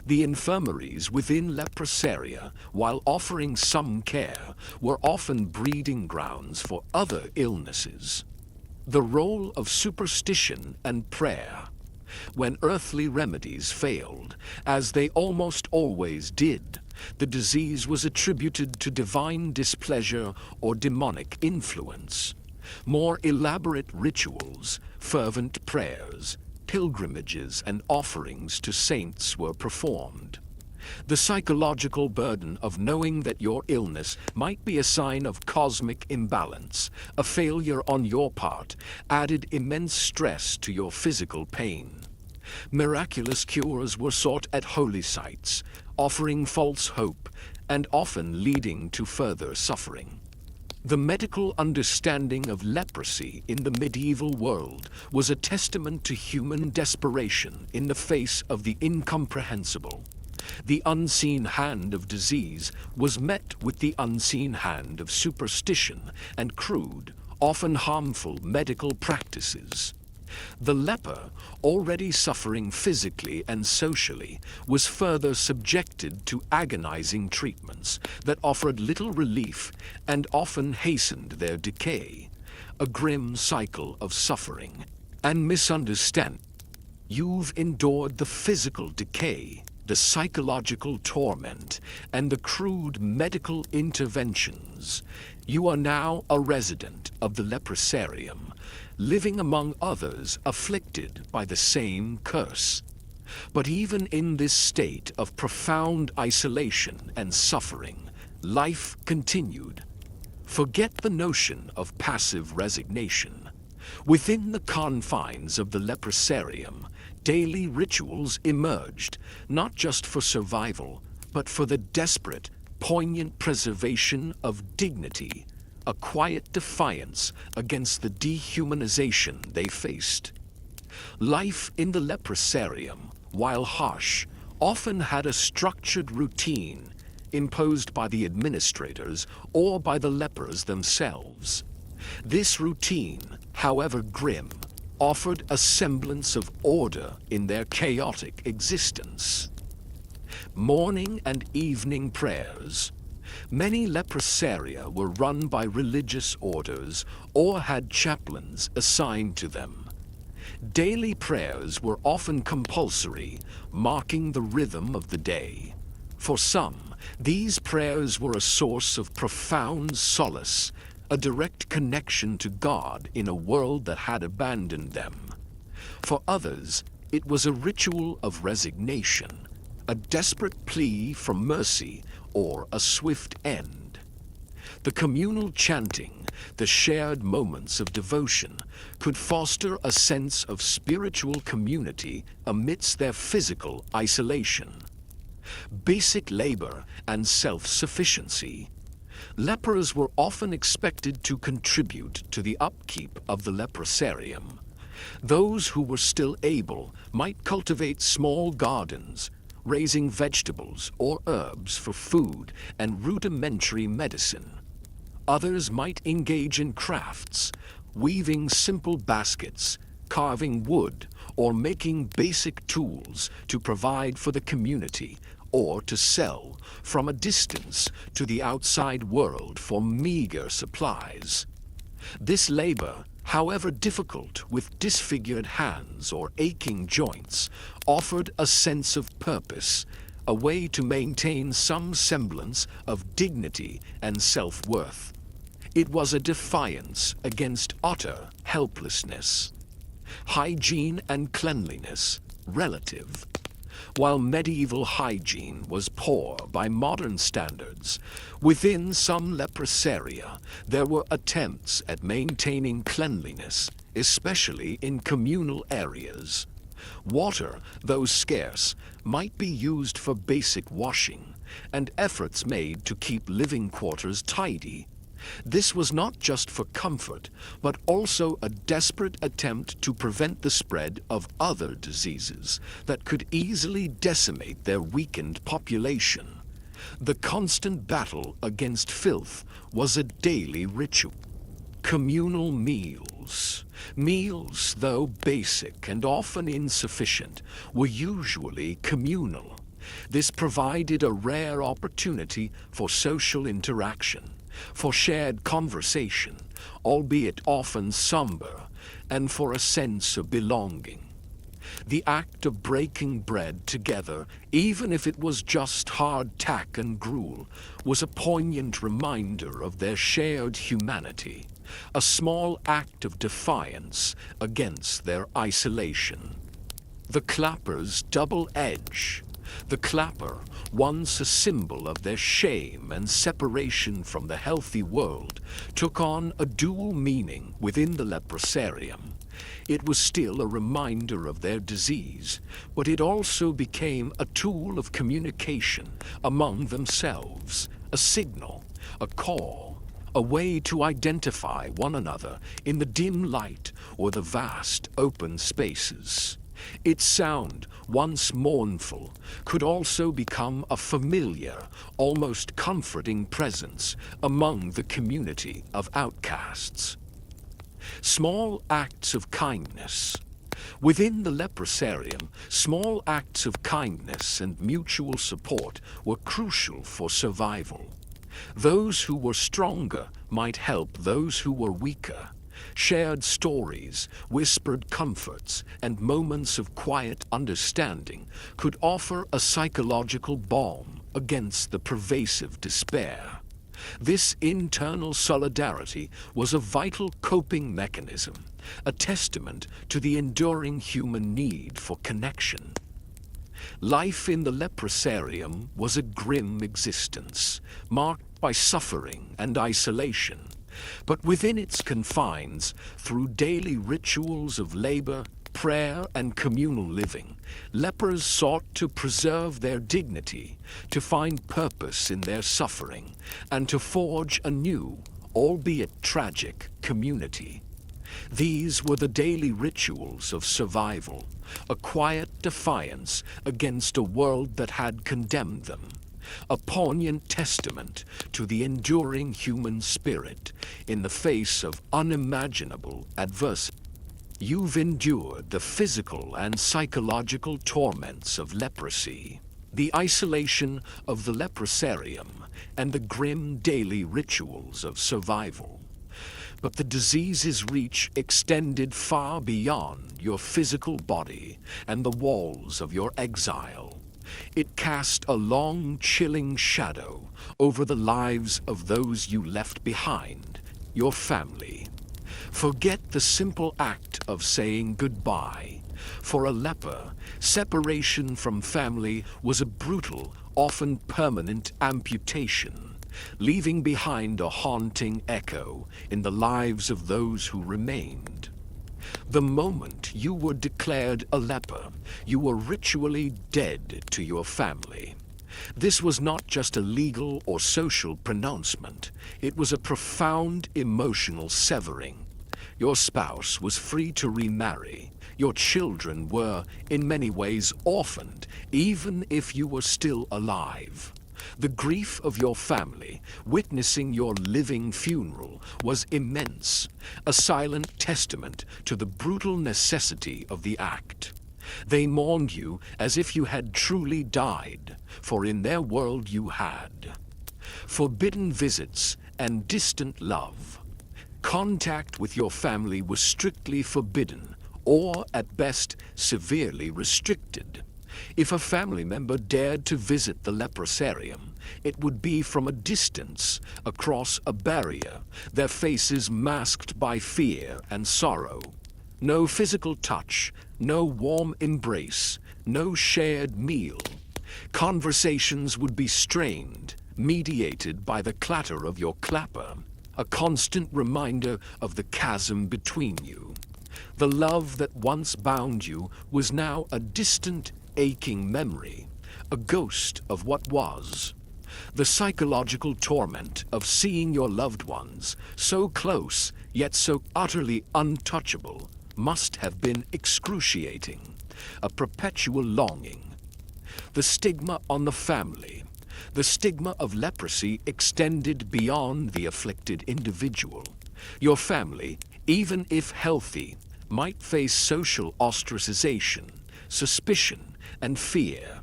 The infirmaries within leprosaria, while offering some care, were often breeding grounds for other illnesses. The role of superstition and prayer. When earthly remedies failed, as they almost always did, the disease was attributed to divine displeasure or demonic influence. More elaborate rituals, fervent prayers, pilgrimages, and offerings to saints were performed. The psychological burden of knowing that your illness might be a sign of cosmic imbalance, a failure on your part, added immense stress to your physical pain. Miraculous cures were sought at holy sites, offering false hope and often leading to further suffering. The medical understanding of leprosy in the medieval world was a testament to human desperation in the face of the incomprehensible. The unseen hand of disease was met with the unseen hand of superstition and crude, often harmful medical practices. The leper, already suffering physically and socially, was further subjected to agonizing treatments that offered little relief and often hastened their decay, a grim cycle of suffering and misunderstanding. You've endured the physical decay, the psychological torment, and the crude medical interventions. You are now a resident of the leprosarium, living among others afflicted by the same curse. But even in this state of profound isolation and suffering, life continued. Forget the notion of passive resignation. Within the confines of the leprosarium, daily rituals emerged, not just for survival, but for the desperate, poignant preservation of dignity, a quiet defiance against the dehumanization they faced. Life in the leprosarium, while harsh, often had a structured routine imposed by the administrators or by the lepers themselves. This routine, however grim, offered a semblance of order in their chaotic existence. Morning and evening prayers. Many leprosaria were run by religious orders or had chaplains assigned to them. Daily prayers were often compulsory, marking the rhythm of the day. For some, these prayers were a source of profound solace, a direct connection to God in a world that had abandoned them. For others, it was a ritual of resignation, a desperate plea for mercy or a swift end. The communal chanting, the shared moments of devotion, could foster a sense of spiritual community amidst their physical isolation. Basic labor and self-sufficiency. Lepers were often expected to contribute to the upkeep of the leprosarium. Those who were still able might cultivate small gardens, raising vegetables or herbs for food and rudimentary medicine. Others might engage in crafts, weaving simple baskets, carving wood, or making basic tools to provide for the community or to sell from a distance to the outside world for meager supplies. This labor, however difficult with disfigured hands or aching joints, offered a sense of purpose, a way to maintain some semblance of dignity and self-worth. It was a defiance against utter helplessness. Hygiene and cleanliness, relative. While medieval hygiene was poor by modern standards, within some leprosaria there were attempts at maintaining cleanliness, especially in communal areas. Water, though scarce, might be used for basic washing, and efforts made to keep living quarters tidy. This was not just for comfort, but also a desperate attempt to prevent the spread of other diseases that could easily decimate their weakened population. The constant battle against filth was a daily ritual. Communal meals. Meals, though basic and often insufficient, were usually communal. This provided a rare opportunity for social interaction, for shared conversation, albeit often somber, and for a sense of belonging. The act of breaking bread together, even if it was just hardtack and gruel, was a poignant reminder of their shared humanity, a small act of defiance against their isolation. The clapper's double edge. The clapper, once a symbol of their shame and separation from the healthy world, took on a dual meaning within the leprosarium. It was still a reminder of their disease, but it also became a tool of communication among themselves, a signal, a call, a way to identify one another in the dim light or the vast open spaces. Its sound, once mournful, could also become a familiar, almost comforting presence among the community of outcasts. Small acts of kindness. Within the leprosarium, small acts of kindness and mutual support were crucial for survival. Those who were stronger might help those who were weaker. Shared stories, whispered comforts, and moments of quiet understanding could offer a psychological balm against the pervasive despair. This internal solidarity was a vital coping mechanism, a testament to the enduring human need for connection. Life in the leprosarium was a grim existence, marked by suffering and isolation. But within its confines, through daily rituals of labor, prayer, and communal living, lepers sought to preserve their dignity, to find purpose in their suffering, and to forge a new, albeit tragic, community. These were the daily rituals of survival, a quiet defiance against a world that had condemned them, a poignant testament to the enduring human spirit in the face of unimaginable adversity. You've endured the physical and psychological torments of leprosy, the isolation of the leprosarium, and the grim daily rituals of survival. But the disease's reach extended far beyond your physical body and the walls of your exile. It cast a long, chilling shadow over the lives of those you left behind, your family. Forget the simple act of saying goodbye. For a leper, separation from family was a brutal, often permanent amputation, leaving behind a haunting echo in the lives of those who remained. The moment you were declared a leper, you were ritually dead to your family. This was not just a legal or social pronouncement, it was a profound emotional severing. Your spouse was free to remarry. Your children were, in many ways, orphaned, even if you were still alive. The grief of your family, witnessing your living funeral, was immense, a silent testament to the brutal necessity of the act. They mourned you as if you had truly died, for in their world you had. Forbidden visits and distant love. Contact with your family was strictly forbidden, or at best severely restricted. If a family member dared to visit the leprosarium, it would be from a distance, across a barrier, their faces masked by fear and sorrow. No physical touch, no warm embrace, no shared meal. Conversations would be strained, mediated by the clatter of your clapper, a constant reminder of the chasm between you. The love that once bound you was now a distant, aching memory, a ghost of what was. The psychological torment of seeing your loved ones, so close yet so utterly untouchable, must have been excruciating, a perpetual longing. The stigma on the family. The stigma of leprosy extended beyond the afflicted individual. Your family, even if healthy, might face social ostracization, suspicion, and fear.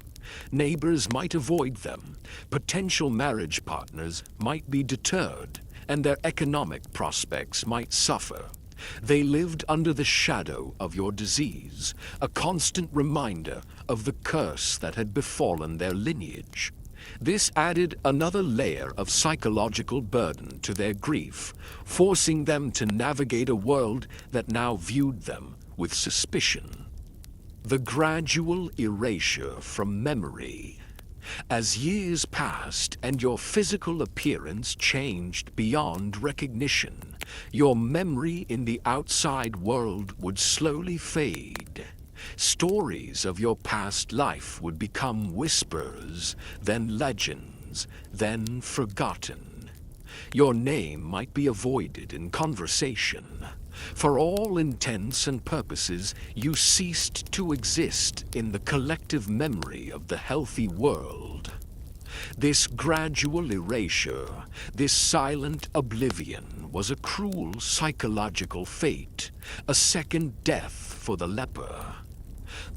Neighbors might avoid them, potential marriage partners might be deterred, and their economic prospects might suffer. They lived under the shadow of your disease, a constant reminder of the curse that had befallen their lineage. This added another layer of psychological burden to their grief, forcing them to navigate a world that now viewed them with suspicion. The gradual erasure from memory. As years passed and your physical appearance changed beyond recognition, your memory in the outside world would slowly fade. Stories of your past life would become whispers, then legends, then forgotten. Your name might be avoided in conversation. For all intents and purposes, you ceased to exist in the collective memory of the healthy world. This gradual erasure, this silent oblivion, was a cruel psychological fate, a second death for the leper.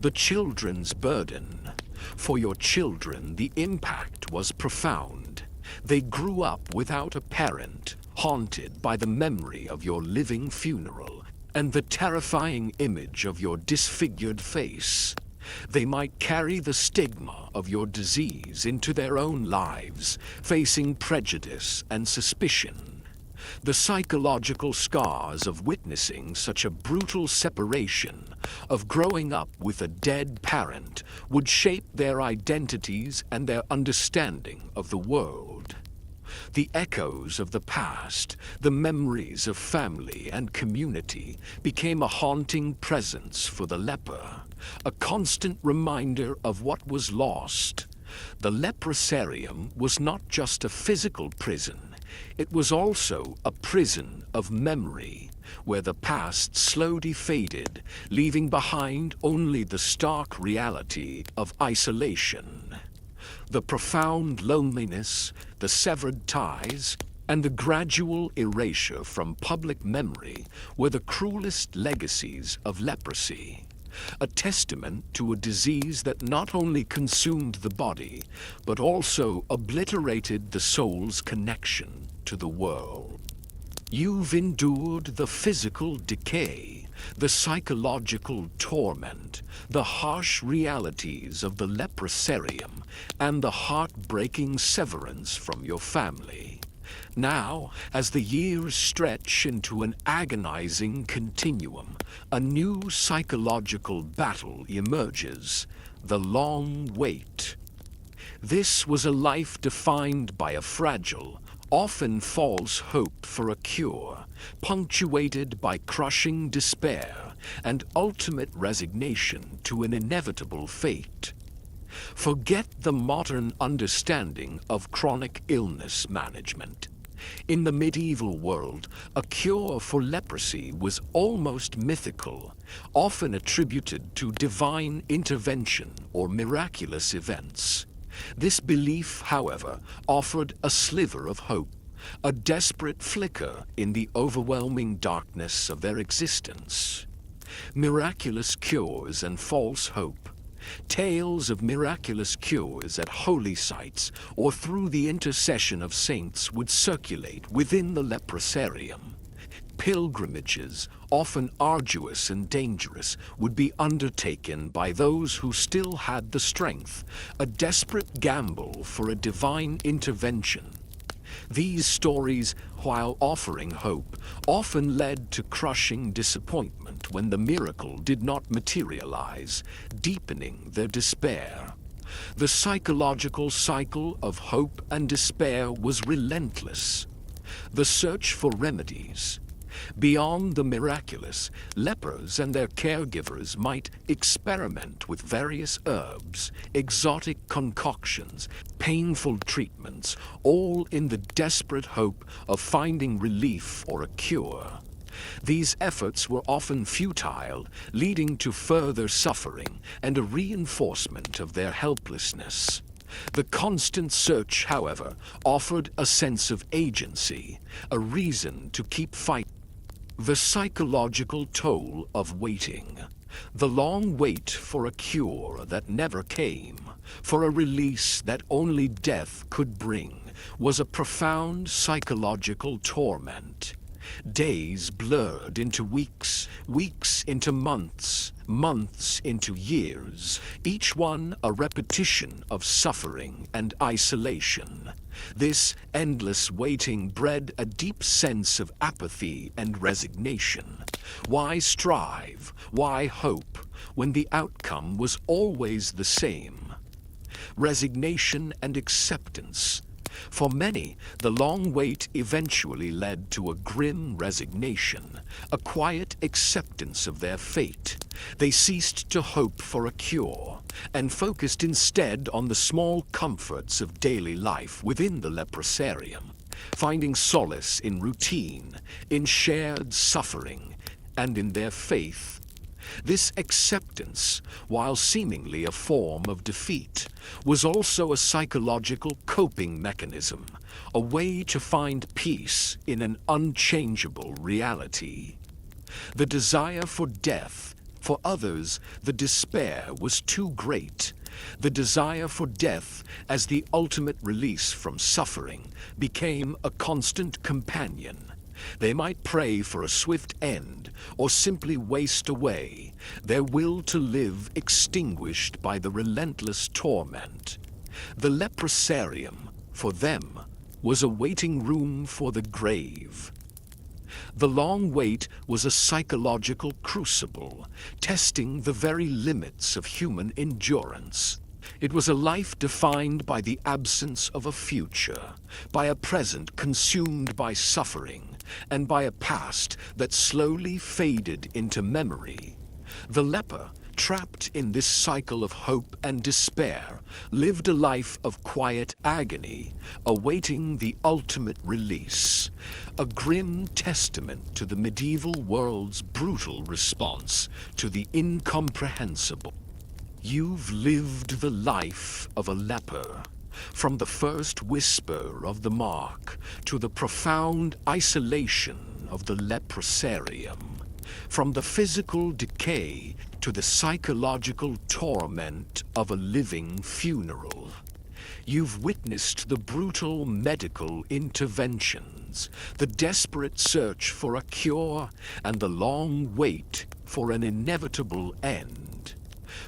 The children's burden. For your children, the impact was profound. They grew up without a parent, haunted by the memory of your living funeral and the terrifying image of your disfigured face. They might carry the stigma of your disease into their own lives, facing prejudice and suspicion. The psychological scars of witnessing such a brutal separation, of growing up with a dead parent, would shape their identities and their understanding of the world. The echoes of the past, the memories of family and community, became a haunting presence for the leper, a constant reminder of what was lost. The leprosarium was not just a physical prison, It was also a prison of memory, where the past slowly faded, leaving behind only the stark reality of isolation. The profound loneliness, the severed ties, and the gradual erasure from public memory were the cruelest legacies of leprosy, a testament to a disease that not only consumed the body, but also obliterated the soul's connection to the world. You've endured the physical decay, the psychological torment, the harsh realities of the leprosarium, and the heartbreaking severance from your family. Now, as the years stretch into an agonizing continuum, a new psychological battle emerges: the long wait. This was a life defined by a fragile, often false hope for a cure, punctuated by crushing despair and ultimate resignation to an inevitable fate. Forget the modern understanding of chronic illness management. In the medieval world, a cure for leprosy was almost mythical, often attributed to divine intervention or miraculous events. This belief, however, offered a sliver of hope, a desperate flicker in the overwhelming darkness of their existence. Miraculous cures and false hope. Tales of miraculous cures at holy sites or through the intercession of saints would circulate within the leprosarium. Pilgrimages, often arduous and dangerous, would be undertaken by those who still had the strength, a desperate gamble for a divine intervention. These stories, while offering hope, often led to crushing disappointment when the miracle did not materialize, deepening their despair. The psychological cycle of hope and despair was relentless. The search for remedies. Beyond the miraculous, lepers and their caregivers might experiment with various herbs, exotic concoctions, painful treatments, all in the desperate hope of finding relief or a cure. These efforts were often futile, leading to further suffering and a reinforcement of their helplessness. The constant search, however, offered a sense of agency, a reason to keep fighting. The psychological toll of waiting. The long wait for a cure that never came, for a release that only death could bring, was a profound psychological torment. Days blurred into weeks, weeks into months, months into years, each one a repetition of suffering and isolation. This endless waiting bred a deep sense of apathy and resignation. Why strive? Why hope, when the outcome was always the same? Resignation and acceptance. For many, the long wait eventually led to a grim resignation, a quiet acceptance of their fate. They ceased to hope for a cure, and focused instead on the small comforts of daily life within the leprosarium, finding solace in routine, in shared suffering, and in their faith. This acceptance, while seemingly a form of defeat, was also a psychological coping mechanism, a way to find peace in an unchangeable reality. The desire for death, for others, the despair was too great. The desire for death as the ultimate release from suffering became a constant companion. They might pray for a swift end, or simply waste away, their will to live extinguished by the relentless torment. The leprosarium, for them, was a waiting room for the grave. The long wait was a psychological crucible, testing the very limits of human endurance. It was a life defined by the absence of a future, by a present consumed by suffering, and by a past that slowly faded into memory. The leper, trapped in this cycle of hope and despair, lived a life of quiet agony, awaiting the ultimate release, a grim testament to the medieval world's brutal response to the incomprehensible. You've lived the life of a leper, from the first whisper of the mark to the profound isolation of the leprosarium, from the physical decay to the psychological torment of a living funeral. You've witnessed the brutal medical interventions, the desperate search for a cure, and the long wait for an inevitable end.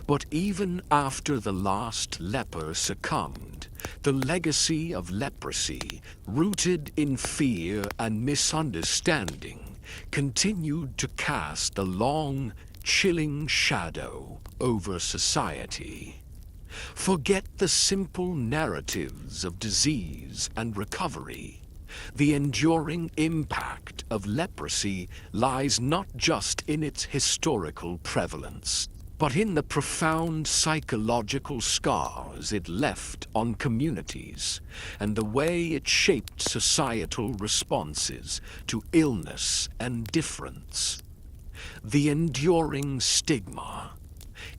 But even after the last leper succumbed, the legacy of leprosy, rooted in fear and misunderstanding, continued to cast a long, chilling shadow over society. Forget the simple narratives of disease and recovery. The enduring impact of leprosy lies not just in its historical prevalence, but in the profound psychological scars it left on communities, and the way it shaped societal responses to illness and difference. The enduring stigma.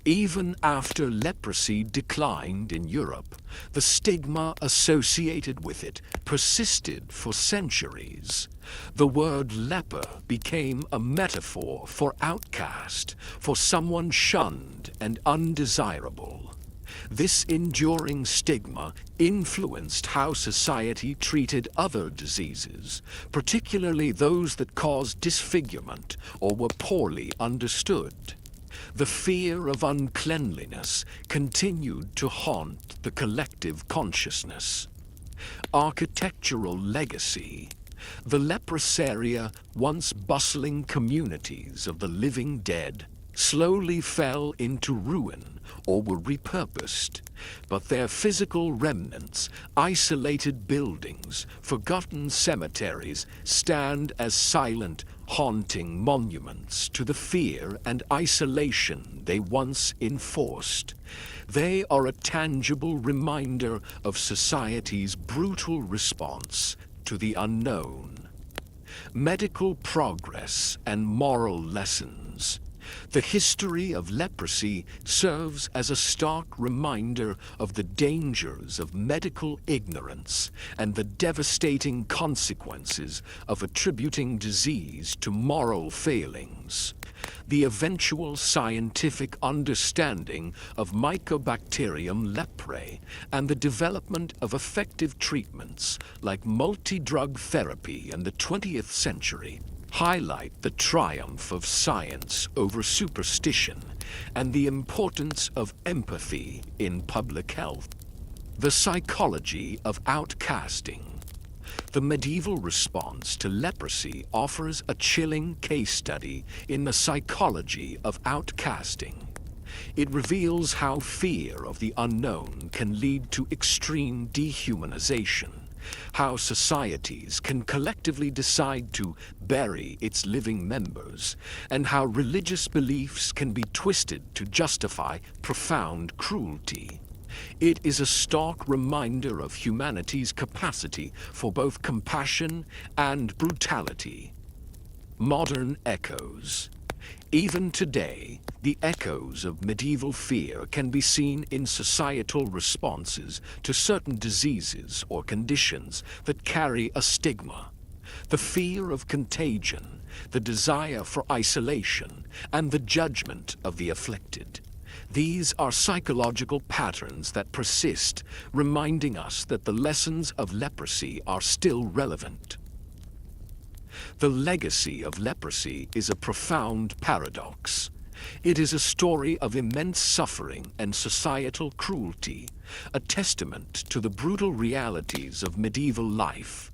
Even after leprosy declined in Europe, the stigma associated with it persisted for centuries. The word leper became a metaphor for outcast, for someone shunned and undesirable. This enduring stigma influenced how society treated other diseases, particularly those that caused disfigurement or were poorly understood. The fear of uncleanliness continued to haunt the collective consciousness. Architectural legacy. The leprosaria, once bustling communities of the living dead, slowly fell into ruin or were repurposed, but their physical remnants, isolated buildings, forgotten cemeteries, stand as silent, haunting monuments to the fear and isolation they once enforced. They are a tangible reminder of society's brutal response to the unknown. Medical progress and moral lessons. The history of leprosy serves as a stark reminder of the dangers of medical ignorance and the devastating consequences of attributing disease to moral failings. The eventual scientific understanding of Mycobacterium leprae and the development of effective treatments like multi-drug therapy in the 20th century highlight the triumph of science over superstition and the importance of empathy in public health. The psychology of outcasting. The medieval response to leprosy offers a chilling case study in the psychology of outcasting. It reveals how fear of the unknown can lead to extreme dehumanization, how societies can collectively decide to bury its living members, and how religious beliefs can be twisted to justify profound cruelty. It is a stark reminder of humanity's capacity for both compassion and brutality. Modern echoes. Even today, the echoes of medieval fear can be seen in societal responses to certain diseases or conditions that carry a stigma. The fear of contagion, the desire for isolation, and the judgment of the afflicted. These are psychological patterns that persist, reminding us that the lessons of leprosy are still relevant. The legacy of leprosy is a profound paradox. It is a story of immense suffering and societal cruelty, a testament to the brutal realities of medieval life.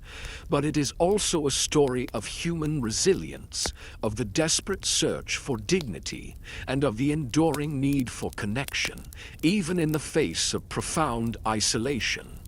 But it is also a story of human resilience, of the desperate search for dignity, and of the enduring need for connection, even in the face of profound isolation.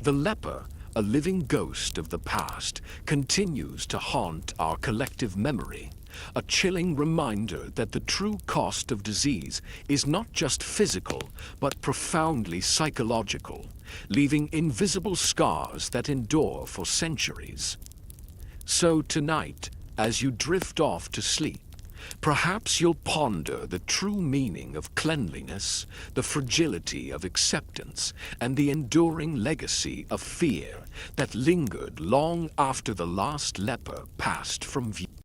The leper, a living ghost of the past, continues to haunt our collective memory, a chilling reminder that the true cost of disease is not just physical, but profoundly psychological, leaving invisible scars that endure for centuries. So tonight, as you drift off to sleep, perhaps you'll ponder the true meaning of cleanliness, the fragility of acceptance, and the enduring legacy of fear that lingered long after the last leper passed from view.